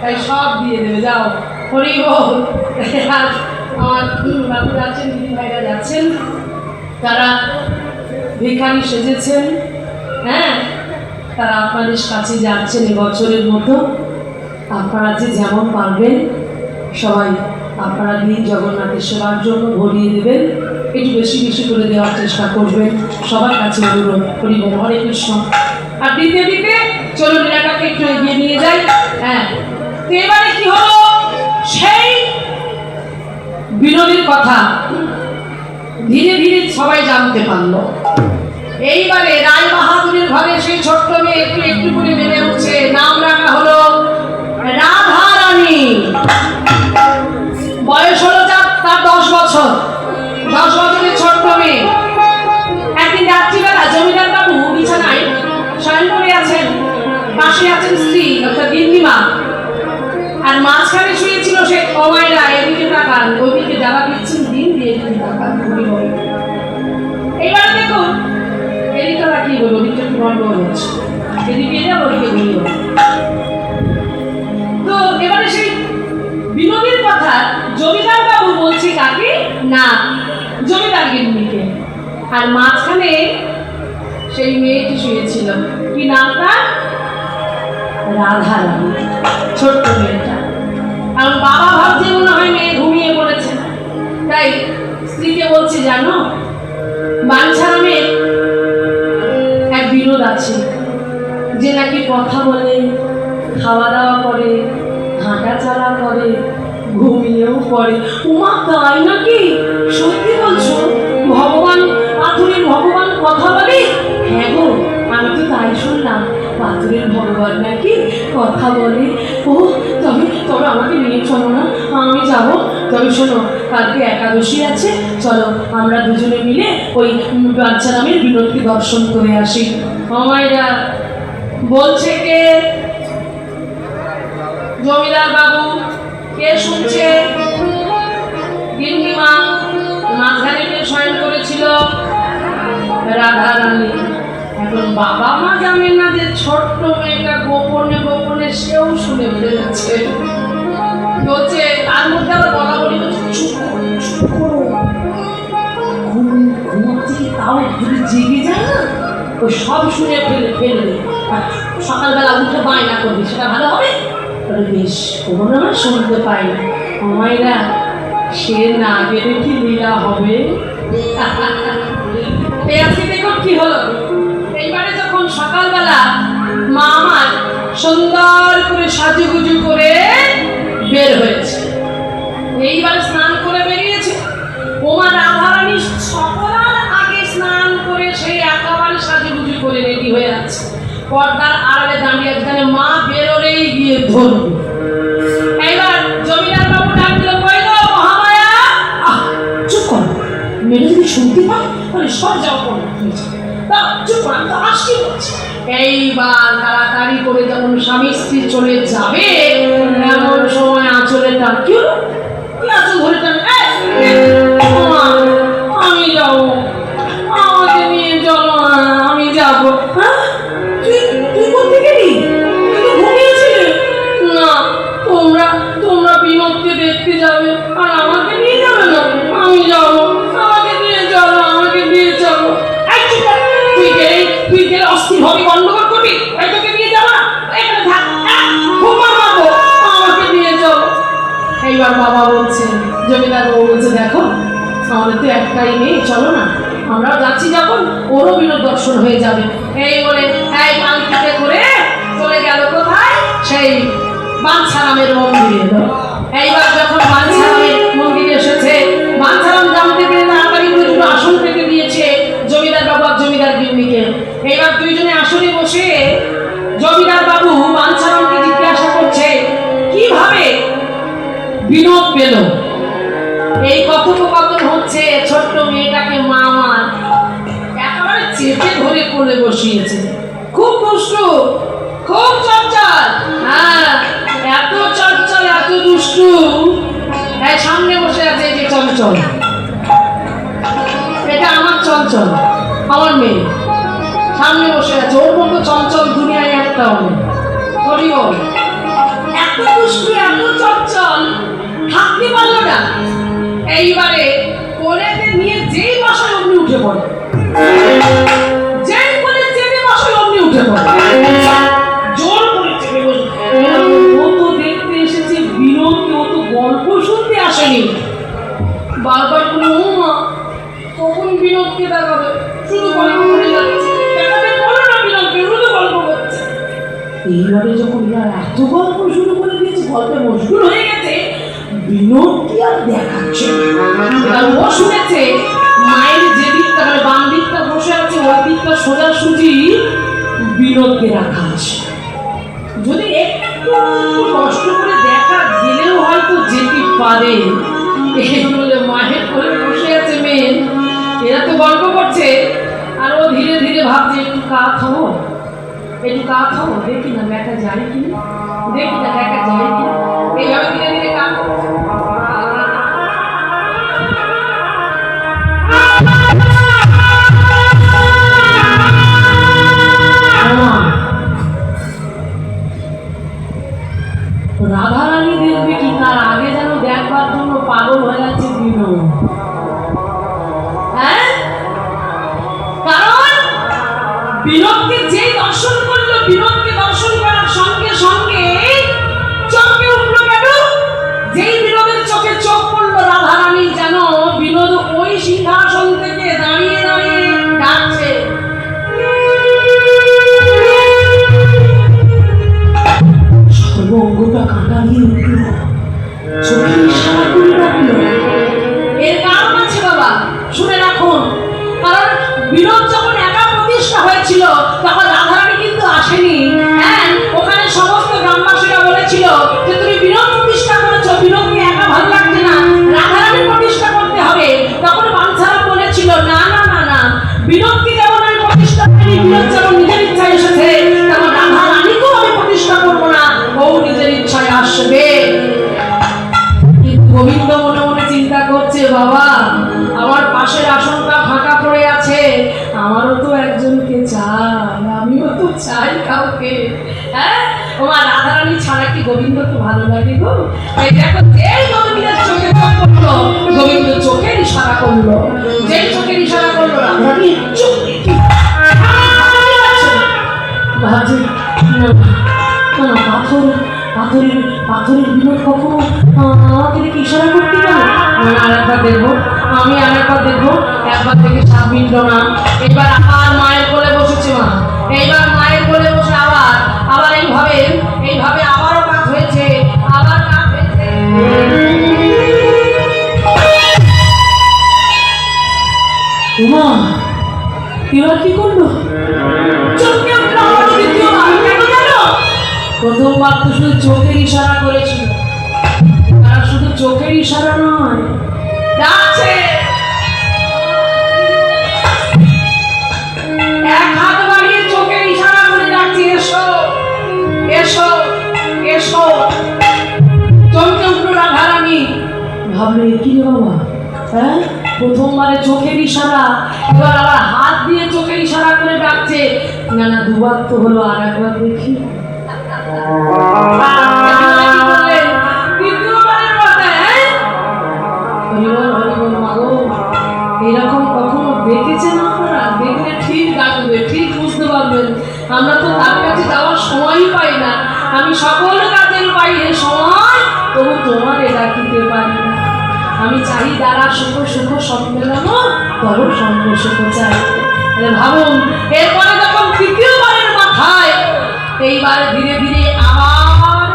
তাই সব দিয়ে দেবে, যাও। হরি বল। আর আমার বাবু যাচ্ছেন, দিদি ভাইরা যাচ্ছেন, তারা ভিখারি সেজেছেন, হ্যাঁ, তারা আপনাদের কাছে যাচ্ছেন এবছরের মতো। আপনারা যে যেমন পারবেন সবাই আপনারা দিন জগন্নাথের সেবার জন্য ভরিয়ে দেবেন, একটু বেশি বেশি করে দেওয়ার চেষ্টা করবেন, সবার কাছে অনুরোধ করি। হরে কৃষ্ণ। আর দিতে দিতে চলুন এলাকাকে একটু এগিয়ে নিয়ে যাই। হ্যাঁ, তো এবারে কি হলো, সেই বিনোদীর কথা ধীরে ধীরে সবাই জানতে পারলো। এইবারে রায় বাহাদুরের ঘরে সেই ছোট্ট মেয়ে একটু একটু করে বেড়ে উঠছে, নাম রাখা হলো রাধা রানী। বয়স হলো তার 10 বছর। 10 বছরের ছোট্ট মেয়ে। একদিন রাত্রিবেলা জমিদার বাবু বিছানায় শয়ন করে আছেন, পাশে আছেন স্ত্রী অর্থাৎ গিন্নিমা, আর মাঝখানে শুয়েছিল সে অমায়রা। এদিকে তাকান, ওইদিকে যারা দিচ্ছেন দিন দিয়ে এদিকে তাকান। এইবার দেখুন এদিকে কি বলবো, ওদিকে একটু গন্ডগোল হচ্ছে, এদিকে যাবো ওদিকে বলবো। তো এবারে সেই বিনোদীর কথা জমিদার বাবু বলছে কাকে না, জমিদার গিন্নিকে। আর মাঝখানে সেই মেয়েটি শুয়েছিল, কি নাম তার, রাধা রানী, ছোট্ট মেয়েটা। কারণ বাবা ভাবছে মনে হয় মেয়ে ঘুমিয়ে পড়েছে, তাই স্ত্রীকে বলছে জানো বাঞ্ছারামের এক বিনোদ আছে, যে নাকি কথা বলে, খাওয়া দাওয়া করে, হাঁটা চলা করে, ঘুমিয়েও পড়ে। উমা তাই নাকি, সত্যি বলছো? ভগবান পাথরের ভগবান কথা বলে? হ্যাঁ গো, আমি তো তাই শুনলাম, পাথরের ভগবান নাকি কথা বলে। ও তবে তবে আমাকে নিয়ে চলো না, আমি যাব। তবে শোনো, কালকে একাদশী আছে, চলো আমরা দুজনে মিলে ওই বাঞ্ছারামের বিনোদকে দর্শন করে আসি। আমায়রা বলছে কে? জমিদার বাবু। কে শুনছে? গিন্নিমা। মাঝখানে কে শয়ন করেছিল? রাধা রানী। এখন বাবা মা জানেন না যে ছোট্ট মেয়েটা গোপনে গোপনে সেও শুনে ফেলেছে। বলছে তার মধ্যে আবার বলা বলি করছে, চুপ করো, ঘুম থেকে তাও যদি জেগে যায় না, ও সব শুনে ফেলবে, আর সকালবেলা উঠে বায়না করবে, সেটা ভালো হবে। বেশ, কখনো না শুনতে পাই না। আমায়রা সে না গেলে কি লীলা হবে। আজকে দেখুন কি হলো। এইবারে যখন সকালবেলা মা আমার সুন্দর করে সাজুগুজু করে বের হয়েছে, এইবারে স্নান করে বেরিয়েছে। ওমা রাধারানী সকলার আগে স্নান করে সেই একেবারে সাজুগুজু করে রেডি হয়ে আছে, পর্দার আড়ালে দাঁড়িয়ে আছে, মা বেরোলেই গিয়ে ধরবে। এইবার জমিদার বাবু ডাক দিল, কই গো মহামায়া। চুপ কর, মেয়ে যদি শুনতে পায় তাহলে সব যাও করে চুপ কর, আমি তো আসছি বলছি। এইবার তাড়াতাড়ি করে যখন স্বামী স্ত্রী চলে যাবে, এমন সময় আঁচলে টান, কি হলো, কি আঁচল ধরে টান, আমি যাবো, আমাকে নিয়ে চলো, আমি যাবো। হ্যাঁ, তুই করতে গেলি, তুই তো ঘুমিয়েছিলে না। তোমরা বিনোদকে দেখতে যাবে আর আমাকে নিয়ে যাবে না? আমি যাবো, আমাকে নিয়ে চলো, আমাকে নিয়ে চলো। তুই গেলে অস্থির হবি, গন্ডগোল করবি, তাই তোকে নিয়ে যাবো না, এখানে থাক, ঘুমাবো, আমাকে নিয়ে চলো। এইবার বাবা বলছে, জমিদার বাবু বলছে, দেখো আমাদের তো একটাই নেই, চলো না, আমরাও যাচ্ছি যখন, ওরও বিনোদ দর্শন হয়ে যাবে। এই বলে এই পালকিতে করে চলে গেল কোথায়, সেই বাঞ্ছারামের মন্দিরে। এইবার যখন বাঞ্ছারামের মন্দিরে এসেছে, বাঞ্ছারাম জানতে পেরে তাড়াতাড়ি করে দুটো আসন পেতে দিয়েছে জমিদার বাবু আর জমিদার গিন্নিকে। এইবার দুইজনে আসনে বসে জমিদার বাবু বাঞ্ছারামকে জিজ্ঞাসা করছে, কিভাবে বিনোদ পেল। এই কথোপকথন হচ্ছে, ছোট্ট মেয়েটাকে মা আমার একেবারে চেপে ধরে কোলে বসিয়েছে। খুব দুষ্টু, খুব চঞ্চল। হ্যাঁ, এত চঞ্চল, এত দুষ্টু। সামনে বসে আছে এই যে চঞ্চল, এটা আমার চঞ্চল, আমার মেয়ে সামনে বসে আছে। ওর মতো চঞ্চল দুনিয়ায় একটাও নেই। এত দুষ্টু এত চঞ্চল থাকতে পারলো না। এইবারে কোলেতে নিয়ে যেই বসায় অমনি উঠে পড়ে, যেই কোলে চেপে বসায় অমনি উঠে পড়ে, জোর করে চেপে বসে। ও তো দেখতে এসেছে বিনোদকে, ও তো গল্প শুনতে আসেনি। বারবার কোনো কখন বিনোদকে দেখাবে, শুধু গল্প করে যাচ্ছে, দেখাতে বলো না বিনোদকে, শুধু গল্প করছে। এইবারে যখন এত গল্প শুরু করে দিয়েছে, গল্পে মশগুল হয়ে গেছে, বিনোদকে আর দেখাচ্ছে না। ও শুনেছে মায়ের যে দিকটা মানে বাম দিকটা বসে আছে, ওই দিকটা সোজাসুজি বিনোদকে রাখা আছে। যদি একটু কষ্ট করে দেখা গেলেও হয়তো যেতে পারে। বলে মায়ের কোলে বসে আছে মেয়ে, এরা তো গল্প করছে, আর ও ধীরে ধীরে ভাবছে একটু কাজ হবো, একটু কাজ হবো, দেখি না দেখা যায় কি, দেখি না দেখা যায় কি। এইভাবে ধীরে ধীরে কাজ করছে। রাধারানী দেখবে কি তার আগে যেন দেখবার জন্য পাগল হয়ে যাচ্ছে বিনোদ। হ্যাঁ, কারণ বিনোদকে যেই দর্শন করলো, বিনোদকে দর্শন করার সঙ্গে সঙ্গে চোখে উঠলো কেন, যেই বিনোদের চোখে চোখ পড়লো রাধারানী যেন বিনোদ ওই সিংহাসন থেকে দাঁড়িয়ে দাঁড়িয়ে ডাকছে, অঙ্গটা কাঁটা দিয়ে উঠল, চোখে ইশারা করে রাখলো। এর কারণ আছে বাবা, শুনে রাখুন। কারণ বিনোদ যখন একা প্রতিষ্ঠা হয়েছিল তখন রাধারানী কিন্তু আসেনি। হ্যাঁ, ওখানে সমস্ত গ্রামবাসীরা বলেছিল যে তুমি বিনোদ প্রতিষ্ঠা করেছো, বিনোদকে একা ভালো লাগছে না, রাধারানী প্রতিষ্ঠা করতে হবে। তখন বাঞ্ছারা বলেছিল না না না না, বিনোদকে যেমন আমি প্রতিষ্ঠা করি, বিনোদ যেমন নিজের ইচ্ছায় এসেছে, তেমন রাধারানীকেও আমি প্রতিষ্ঠা করবো না, ও নিজের ইচ্ছায় আসবে। গোবিন্দ মনে মনে চিন্তা করছে, বাবা আমার পাশের আসনটা ফাঁকা পড়ে আছে, আমারও তো একজনকে চাই, আমিও তো চাই কাউকে। হ্যাঁ, তোমার রাধারানী ছাড়া কি গোবিন্দকে ভালো লাগে গো? এই দেখো, যেই গোবিন্দের চোখে চোখ পড়লো, গোবিন্দ চোখের ইশারা করলো, যেই চোখের ইশারা করলো রাধারানী চোখ ভাবছে পাথরের বিনোদ কখনো আমাকে দেখে ইশারা করতে পারে। আরেকবার দেখবো, আমি আরেকবার দেখবো। একবার থেকে 7 মিনিট না, এবার আবার মায়ের কোলে বসেছে মা, এইবার মায়ের কোলে বসে আবার এইভাবে আবারও কাজ হয়েছে, আবার কাজ হয়েছে। মা এবার কি করলো? চোখে উঠলো দ্বিতীয়বার। কেন জানো? প্রথমবার তো শুধু চোখের ইশারা করেছিল, তারা শুধু চোখের ইশারা নয়, ডাকছে, এক হাত বাড়িয়ে চোখের ইশারা করে ডাকছে, এসো এসো এসো। চমকে উঠলো রাধারানী, ভাবলো কি রে বাবা, হ্যাঁ প্রথমবারে চোখের ইশারা, এবার আবার হাত দিয়ে চোখের ইশারা করে ডাকছে। না না, দুবার তো হলো, আর একবার দেখি। এরকম কখনো দেখেছেন আপনারা? দেখলে ঠিক ডাকবে, ঠিক বুঝতে পারবেন। আমরা তো তার কাছে যাওয়ার সময়ই পাই না, আমি সকল কাজের বাইরে সময়, তবু তোমারে ডাকিতে পারি না। আমি চাই দ্বারা সুখ সুখ সম্মেলন, তব সঙ্গ সুখ চাই। ভাবুন, এরপরে যখন তৃতীয়বারের মাথায় এইবার ধীরে ধীরে আবার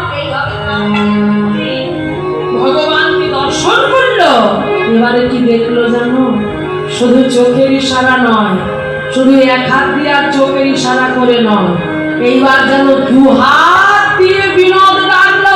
ভগবানকে দর্শন করলো, এবারে কি দেখলো জানো? শুধু চোখের ইশারা নয়, শুধু এক হাত দিয়ে আর চোখের ইশারা করে নয়, এইবার যেন 2 হাত দিয়ে বিনোদ ডাকলো,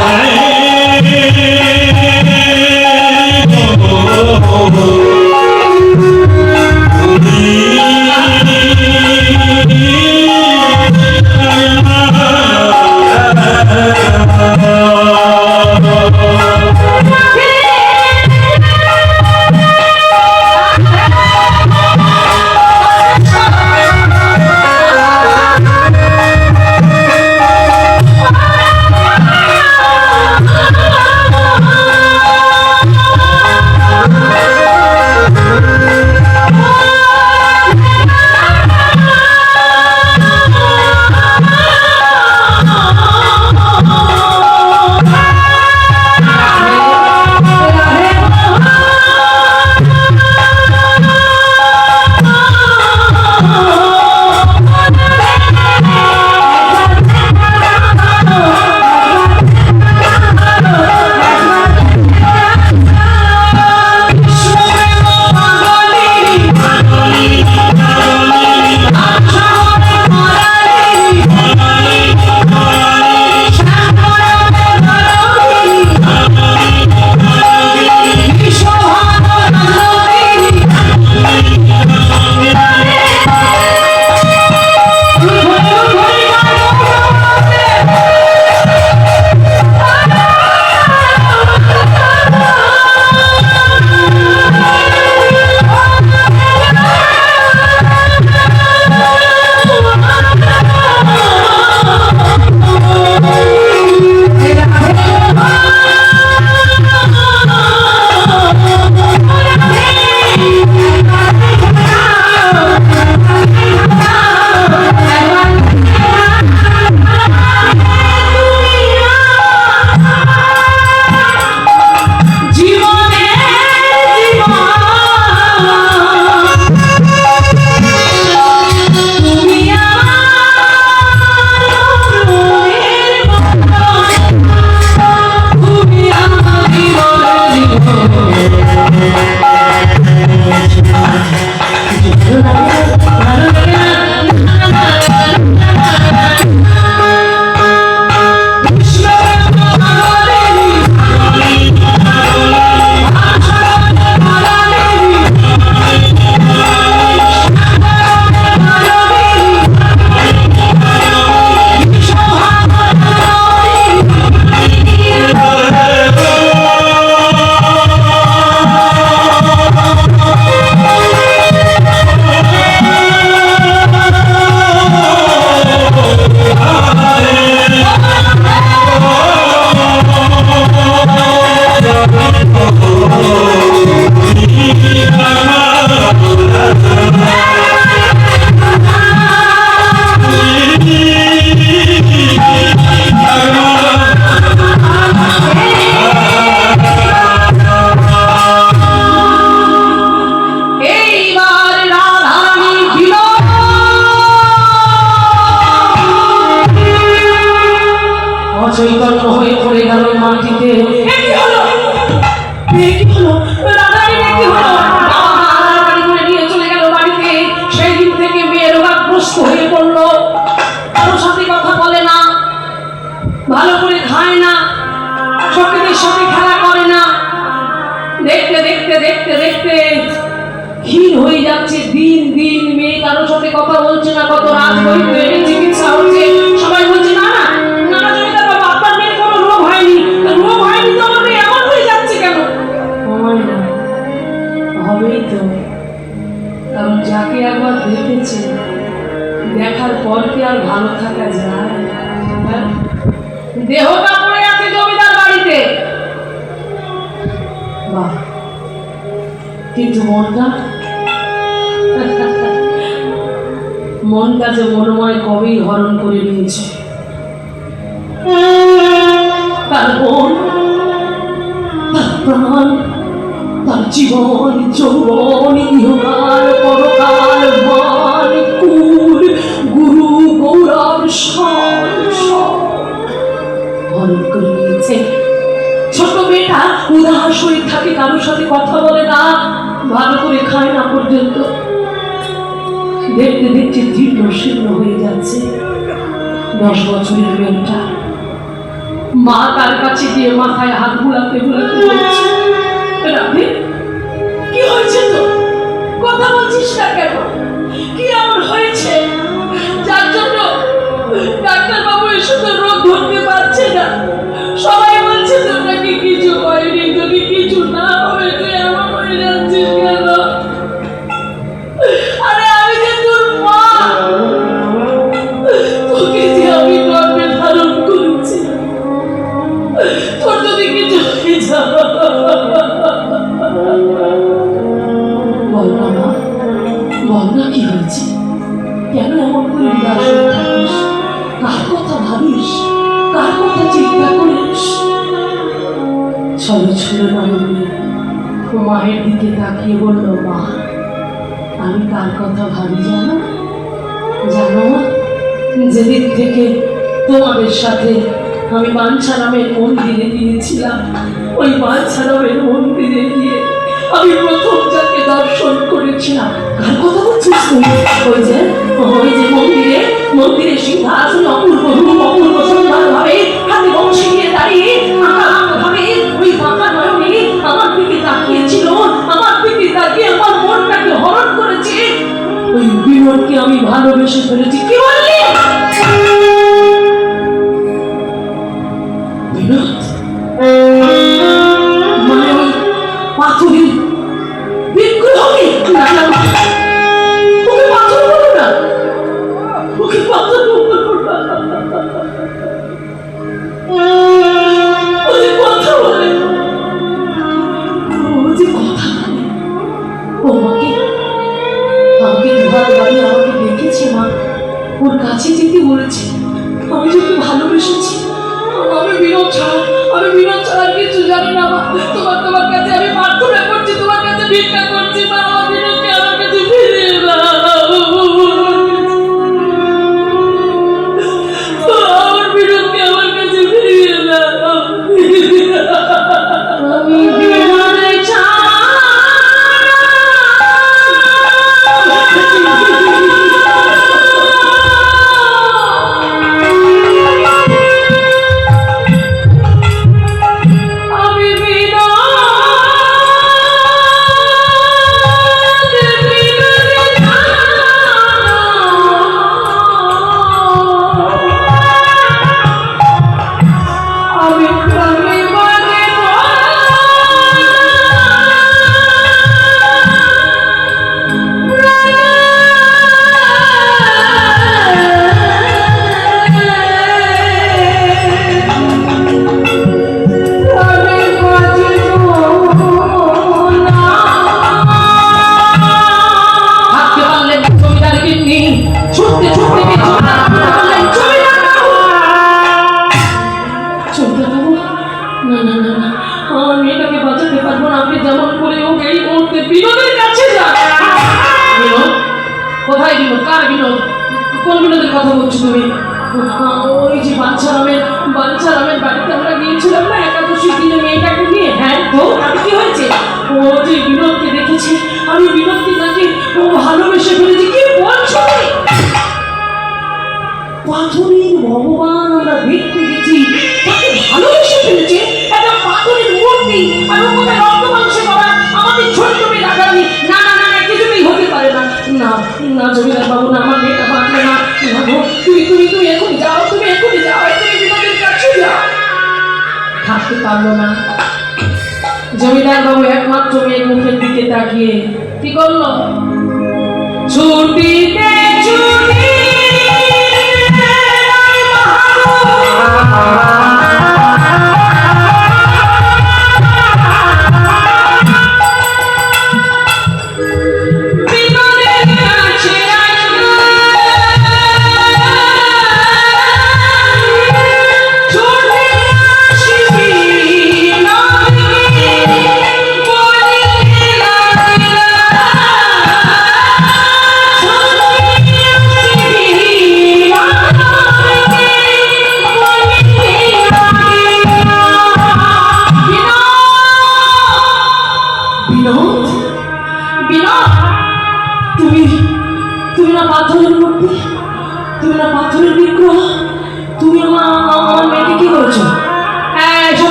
Hare চৈতন্য হয়ে পড়ে গেল মাটিতে। নিয়ে চলে গেল বাড়িতে। সেই দিন থেকে মেয়ে রোগাগ্রস্ত হয়ে পড়লো। কারো সাথে কথা বলে না, ভালো করে খায় না, সখীদের সাথে খেলা করে না। দেখতে দেখতে দেখতে দেখতে ক্ষীণ হয়ে যাচ্ছে দিন দিন। মেয়ে কারো সাথে কথা বলছে না। কত রাত হয়ে চিকিৎসা হচ্ছে, সবাই বলছে না না হবেই তো। কারণ যাকে একবার দেখেছে, দেখার পর কি আর ভালো থাকা যায়? দেহটা পড়ে আছে জমিদার বাড়িতে, বাহ, কিন্তু মনটা যে মনোময় কবেই হরণ করে নিয়েছে। তার মন, তার প্রাণ, তার জীবন, যৌবন, ইহকাল পরকাল, মান, কুল, গুরু, গৌরব সব হরণ করে নিয়েছে। ছোট মেয়েটা উদাস হয়ে থাকে, কারোর সাথে কথা বলে না, ভালো করে খায় না পর্যন্ত। দেখতে দেখতে জীর্ণ শীর্ণ হয়ে যাচ্ছে 10 বছরের মেয়েটা। মা তার কাছে গিয়ে মাথায় হাত বুলাতে বুলাতে বলছে, রাধে, কি হয়েছে তো? কথা বলছিস না কেন? কি এমন হয়েছে যার জন্য ডাক্তার বাবু এসে তো রোগ ধরতে পারছে না? সবাই বলছে তোর নাকি কিছু হয়নি। যদি কিছু না হবে তুই এমন হয়ে যাচ্ছিস কেন? আরে আমি যে তোর মা, তোকে যে আমি গর্ভে ধারণ করেছি, তোর যদি কিছু হয়ে যায় বল না কি হয়েছে? কেন এমন করে উদাস হয়ে থাকিস? কার কথা ভাবিস? কার কথা চিন্তা করিস? ছলো ছলো নয়নে মায়ের দিকে তাকিয়ে বলল, মা, আমি কার কথা ভাবি জানো? জানো মা, যেদিন থেকে তোমাদের সাথে আমি বাঞ্ছারামের মন্দিরে গিয়েছিলাম, ওই বাঞ্ছারামের মন্দিরে গিয়ে আমি প্রথম যাকে দর্শন করেছিলাম। কার কথা বলছিস তুই? ওই যে মন্দিরে সিংহাসন, অপূর্ব রূপ, অপূর্ব সুন্দর ভাবে হাতে বংশী নিয়ে দাঁড়িয়ে ভাবে ওই বাঁকা নয়নে আমার দিকে তাকিয়েছিল। আমার দিকে তাকিয়ে আমার মনটাকে হরণ করেছে। ওই বিনয়কে আমি ভালোবেসে ফেলেছি। কি বললি? বিনোদ মানে ওই পাথরের বিগ্রহকে? না না, ওকে পাথর বলো না, ওকে পাথর বলো না। ও যে কথা বলে, ও আমাকে দুহাত বাড়িয়ে আমাকে দেখেছে। মা, ওর কাছে যেতে বলেছে। আমি যদি ভালোবেসেছি, আমি বিনোদ ছাড়া কিছু জানি না। মা, তোমার কাছে আমি প্রার্থনা করছি, তোমার কাছে ভিক্ষা করছি। মা, আমার বিনোদকে আমার কাছে ফিরিয়ে দাও। আমার বিনোদকে আমার কাছে ফিরিয়ে দাও। আমি বিনোদে বিনোদের কাছে যা। বিনোদ? কোথায় বিনোদ? কার বিনোদ? কোন বিনোদের কথা বলছো তুমি? ওই যে বাঞ্ছারামের বাড়িতে আমরা গিয়েছিলাম না একাদশী দিনে মেয়েটাকে নিয়ে। হ্যাঁ তো তাতে কি হয়েছে? ও যে বিনোদকে দেখেছি, আমি বিনোদকে নাকি ও ভালোবেসে ফেলেছি। কি বলছো? পাথরের ভগবান আমরা দেখতে গেছি, তাকে ভালোবেসে ফেলেছে। একটা পাথরের মূর্তি আর ওখানে রক্ত মাংসে করা আমাদের ছোট্ট মেয়ে রাখানি। না না না না, কিছুতেই হতে পারে না। না না জমিদার বাবু, না, আমার মেয়েটা বাঁচবে না। তুমি তুমি তুমি এখনই যাও, তুমি এখনই যাও, তুমি বিনোদের কাছে যাও। থাকতে পারলো না। জমিদার বাবু একমাত্র মেয়ের মুখের দিকে তাকিয়ে কি করলো? ছুটিতে ছুটি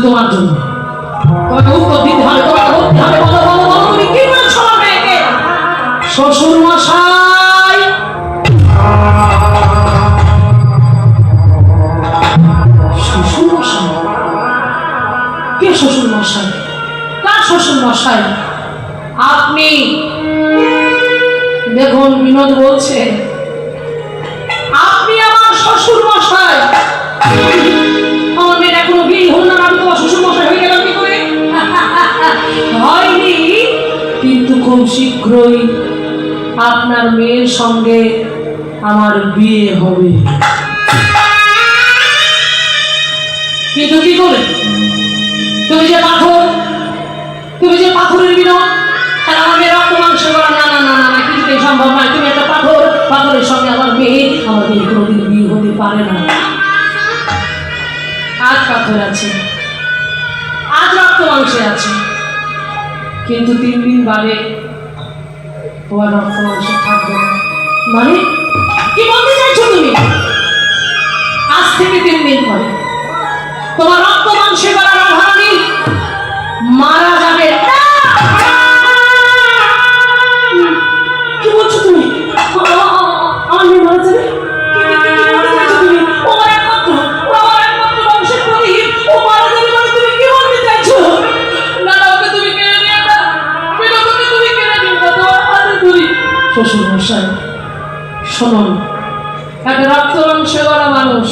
তোমার জন্য তোমাকে উত্তর দিতে হবে, তোমাকে বলতে হবে। বলো বলো বলো, তুমি কি বলছো আমার মেয়েকে? শ্বশুর মশাই, শ্বশুর মশাই? কে শ্বশুর মশাই? কার শ্বশুর মশাই? আপনি। দেখুন বিনোদ বলছে আপনি আমার শ্বশুর মশাই। আমার মেয়ের এখনো বিয়ে হল না, আমি তোমার শ্বশুর মশাই হয়ে গেলাম কি করে? হয়নি, কিন্তু খুব শীঘ্রই আপনার মেয়ের সঙ্গে আমার বিয়ে হবে। কিন্তু কি করে? তুমি যে পাথর, তুমি যে পাথরের বিনোদ, আর আমার মেয়ের রক্ত মাংস করা। না না না না, কিছুতেই সম্ভব নয়। তুমি একটা পাথর, পাথরের সঙ্গে আমার মেয়ে কোনোদিন বিয়ে হতে পারে না। আজ পাথর আছে, আজ রক্ত মাংসে আছে, কিন্তু 3 দিন বাদে ও আর রক্ত মাংসে থাকবে না। মানে কি বলতে চাইছো তুমি? আজ থেকে 3 দিন পরে তোমার রক্ত মাংসে করা রাধারানী মারা যাবে। কি বলছো তুমি? আমার মেয়ে মারা যাবে? শ্বশুর মশাই শুনুন, একটা রক্ত মাংস করা মানুষ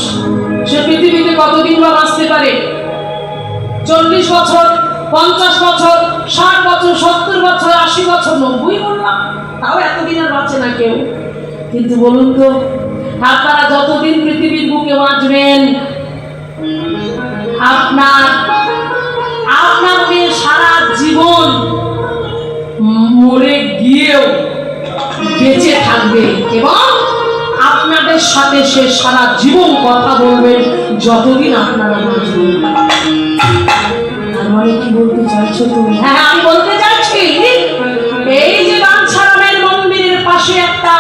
সে পৃথিবীতে কতদিন বা বাঁচতে পারে? 40 বছর, 50 বছর, 60 বছর, 70 বছর, 80 বছর, 90 বললাম, তাও এতদিন আর বাঁচে না কেউ। কিন্তু বলুন তো, আপনারা যতদিন পৃথিবীর বুকে বাঁচবেন, আপনার মেয়ে সারা জীবন মরে গিয়েও বেঁচে থাকবে এবং আপনাদের সাথে সে সারা জীবন কথা বলবেন যতদিন আপনারা বাঁচবেন। তার মানে কি বলতে চাইছো তুমি? হ্যাঁ, আমি বলতে চাইছি এই যে বাঞ্ছারামের মন্দিরের পাশে একটা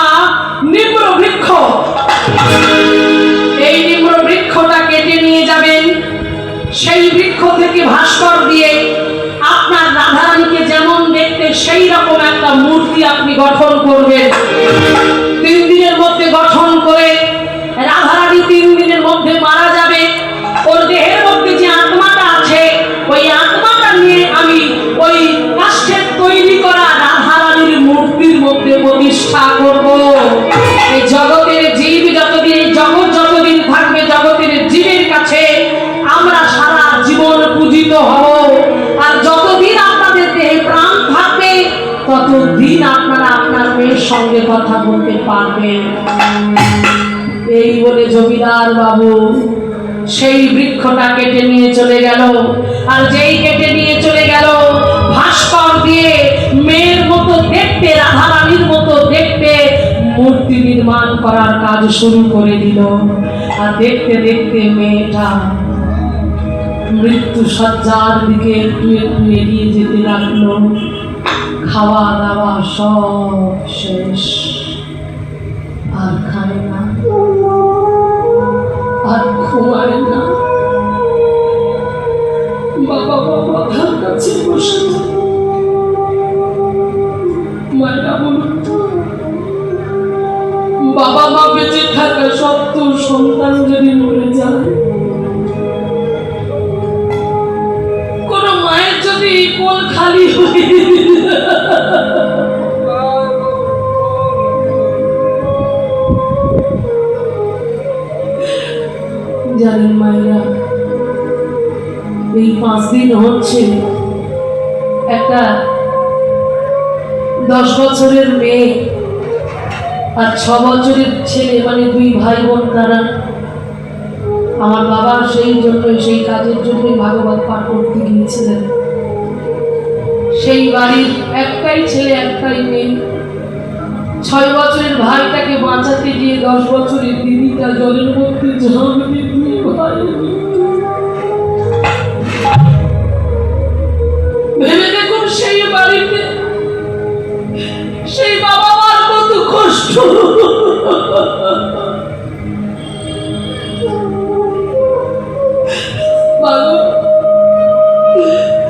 নিম্র বৃক্ষ, এই নিম্র বৃক্ষটা কেটে নিয়ে যাবেন। সেই বৃক্ষ থেকে ভাস্কর দিয়ে আপনার রাধারানীকে যেমন দেখতে সেই রকম একটা মূর্তি আপনি গঠন করবেন। 3 দিনের মধ্যে গঠন করে রাধারানী 3 দিনের মধ্যে মারা যাবে। ওর দেহের মধ্যে যে আত্মাটা আছে, ওই আত্মাটা নিয়ে আমি ওই কাষ্ঠের তৈরি করা রাধারানীর মূর্তির মধ্যে প্রতিষ্ঠা করব। এই জগতের জীব যতদিন, এই জগৎ যতদিন থাকবে, জগতের জীবের কাছে আমরা সারা জীবন পূজিত হব। আর যতদিন আপনাদের দেহে প্রাণ থাকবে দিন আপনারা আপনার মেয়ের সঙ্গে কথা বলতে পারবেন। এই বলে জমিদার বাবু সেই বৃক্ষটা কেটে নিয়ে চলে গেল। আর যেই কেটে নিয়ে চলে গেল, ভাস্কর দিয়ে মেয়ের মতো দেখতে, রাধারানীর মতো দেখতে মূর্তি নির্মাণ করার কাজ শুরু করে দিল। আর দেখতে দেখতে মেয়েটা মৃত্যু সজ্জার দিকে একটু একটু এগিয়ে যেতে লাগলো। খাওয়া দাওয়া সব শেষ, আর খায় না, আর ঘুমায় না। বাবা বাবা তার কাছে বসে মায়েরা বলুন তো, বাবা মা বেঁচে থাকা সত্ত্বেও সন্তান যদি মরে যায়, কোন মায়ের যদি কোল খালি হয়ে জানেন মায়েরা, এই 5 দিন হচ্ছে একটা 10 বছরের মেয়ে আর 6 বছরের ছেলে, মানে 2 ভাই বোন, তারা আমার বাবা সেই কাজের জন্যই ভাগবত পাঠ করতে গিয়েছিলেন। সেই বাড়ির একটাই ছেলে একটাই মেয়ে। 6 বছরের ভাইটাকে বাঁচাতে গিয়ে 10 বছরের দিদিটা জলের মধ্যে ঝাঁপ দিয়ে 2 ভাই। ভেবে দেখুন সেই বাড়িতে সেই বাবা মার কত কষ্ট।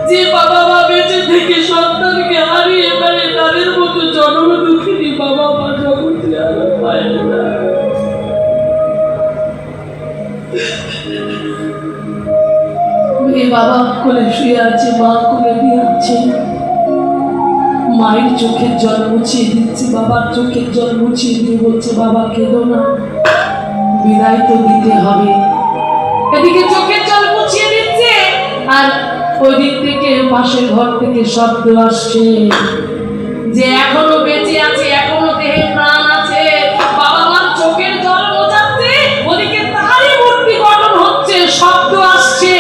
যে বাবা মা বেঁচে থেকে সন্তানকে হারিয়ে ফেলে, তাদের মতো জন্ম দুঃখিনী বাবা মা জগতে আর পায় না। মেয়ে বাবা কোলে শুয়ে আছে, মা কোলে দিয়ে আছে। মায়ের চোখের জল মুছিয়ে দিচ্ছে, বাবার চোখের জল মুছিয়ে দিয়ে বলছে, বাবা কেঁদো না, বিদায় তো দিতে হবে। এদিকে চোখের জল মুছিয়ে দিচ্ছে, আর ওই দিক থেকে পাশের ঘর থেকে শব্দ আসছে যে এখনো বেঁচে আছে, এখনো দেহে প্রাণ আছে। বাবা মার চোখের জল মোছাচ্ছে, ওদিকে তারই মূর্তি গঠন হচ্ছে, শব্দ আসছে।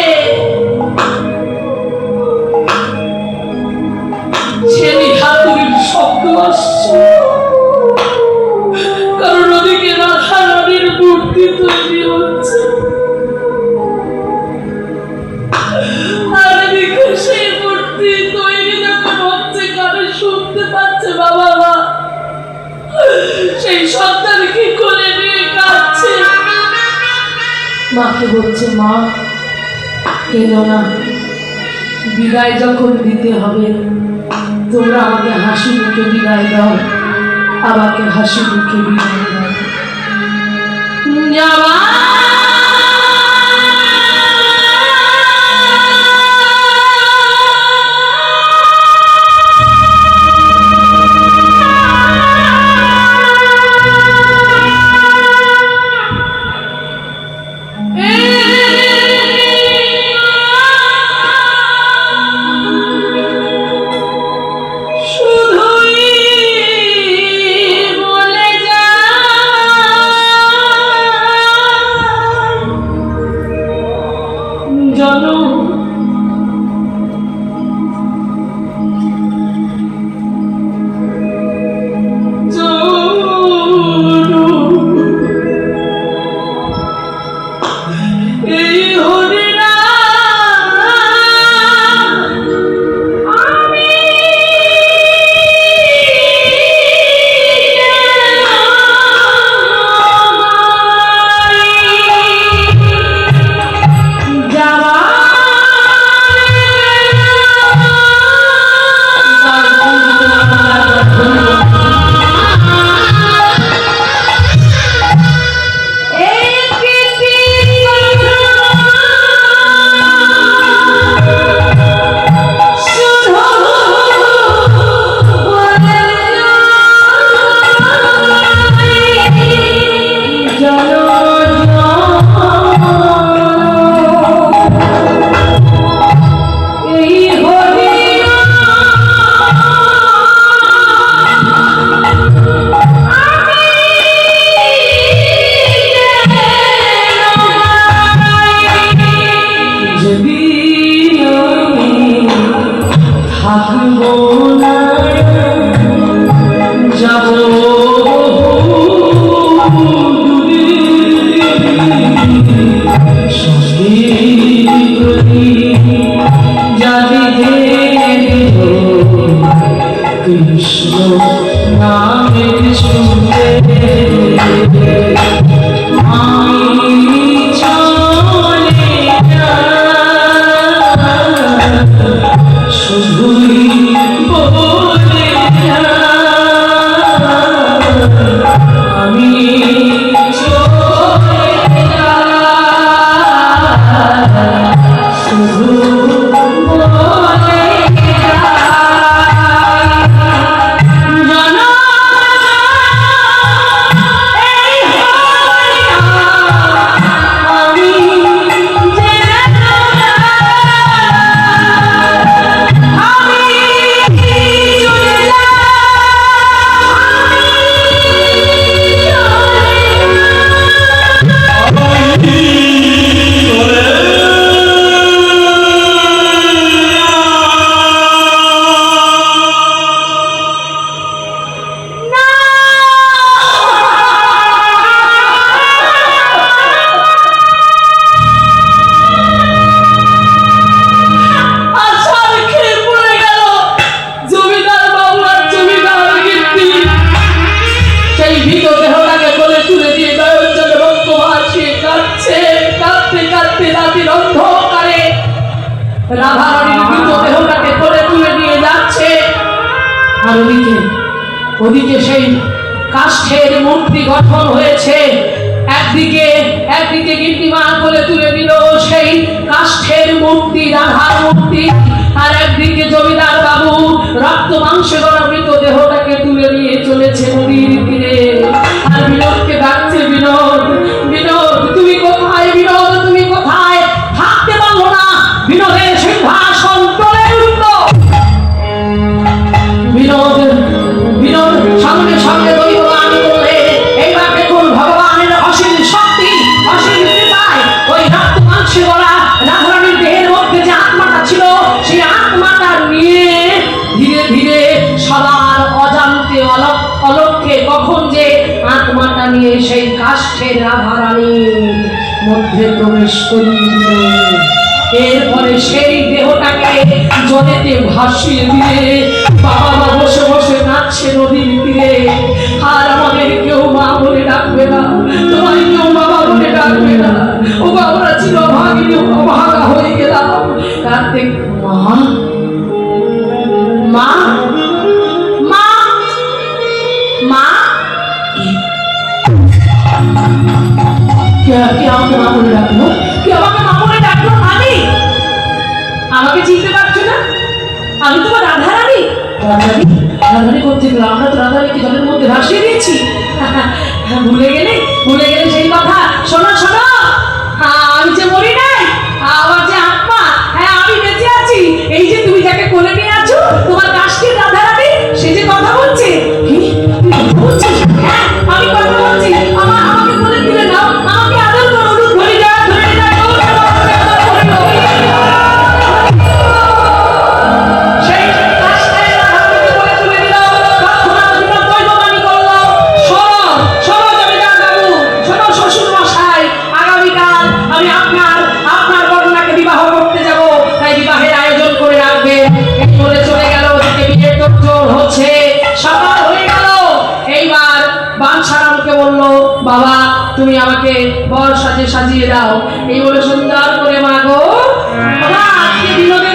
ছেলে হাতুড়ির শব্দ আসছে, কারণ ওদিকে রাধারানীর মূর্তি তৈরি হচ্ছে। আর এদিকে সেই মূর্তি তৈরি যখন হচ্ছে, কানে শুনতে পাচ্ছে বাবা মা সেই সন্তানকে কোলে নিয়ে কাঁদছে। মাকে বলছে, মা কেঁদো না, বিদায় যখন দিতে হবে তোমরা আমাকে হাসি মুখে বিদায় দাও, আমাকে হাসি মুখে বিদায় দাও। কৃষ্ণ নামের শুনতে আমি চলে যাই, শুধুই বলে যাই, আমি চলে যাই, শুধু বলে রাধারানীর মৃতদেহটাকে করে তুলে নিয়ে যাচ্ছে। আর ওদিকে সেই কাষ্ঠের মূর্তি গঠন হয়েছে। একদিকে গিন্নিমা করে তুলে দিল সেই কাষ্ঠের মূর্তি, রাধার মূর্তি, আর একদিকে জমিদার বাবু রক্ত মাংস গড়া মৃতদেহটাকে তুলে নিয়ে চলেছে নদীর তীরে। আর বিনোদকে ডাকছে, বিনোদ, বিনোদ তুমি কোথায়, বিনোদ তুমি কোথায়? থাকতে পারলো না, বিনোদের সিংহাসন তোলে উঠল। বিনোদ সঙ্গে সঙ্গে দৈবগান করলে, এইবার দেখুন ভগবানের অসীম শক্তি, অসীম কৃপায় ওই রক্ত মাংসে গড়া রাধারানীর দেহের মধ্যে যে আত্মাটা ছিল, সেই আত্মাটা নিয়ে ধীরে ধীরে সবার অজান্তে অলক্ষ্যে কখন যে আত্মাটা নিয়ে সেই কাষ্ঠের রাধারানীর মধ্যে প্রবেশ করিয়ে দিল। এরপরে সেই দেহটাকে জলেতে ভাসিয়ে দিয়ে বাবা মা বসে বসে নাচছে নদীর তীরে। আর আমাদের কেউ মা বলে ডাকবে না, তোমার কেউ বাবা বলে ডাকবে না। ও আমরা ছিল ভাগিনী, অভাগা হয়ে গেলাম। কার্তিক মা মা মা মা কে আমাকে মা বলে ডাকলো? কে আমাকে মা বলে ডাকলো? আমাকে চিনতে পারছো না? আমি তোমার রাধারানী। রাধারানী করতে গেল, আমরা তো রাধারানীকে জলের মধ্যে ভাসিয়ে দিয়েছি। ভুলে গেলে সেই কথা। শোনো শোনো, আমি যে মরি নাই, আমার যে আত্মা, হ্যাঁ আমি বেঁচে আছি। এই যে তুমি যাকে কোলে নিয়ে আছো, তোমার কাষ্ঠের রাধারানী, সে যে কথা বলছে। কি তুই কথা বলছিস? হ্যাঁ আমি কথা বলছি। আমাকে কোলে তুলে নাও, আমাকে আদর করো, ধরে যা ধরে যা। বাবা তুমি আমাকে বর সাজিয়ে দাও, এই বলে সুন্দর করে মা গো, বাবা আজকে বিনোদে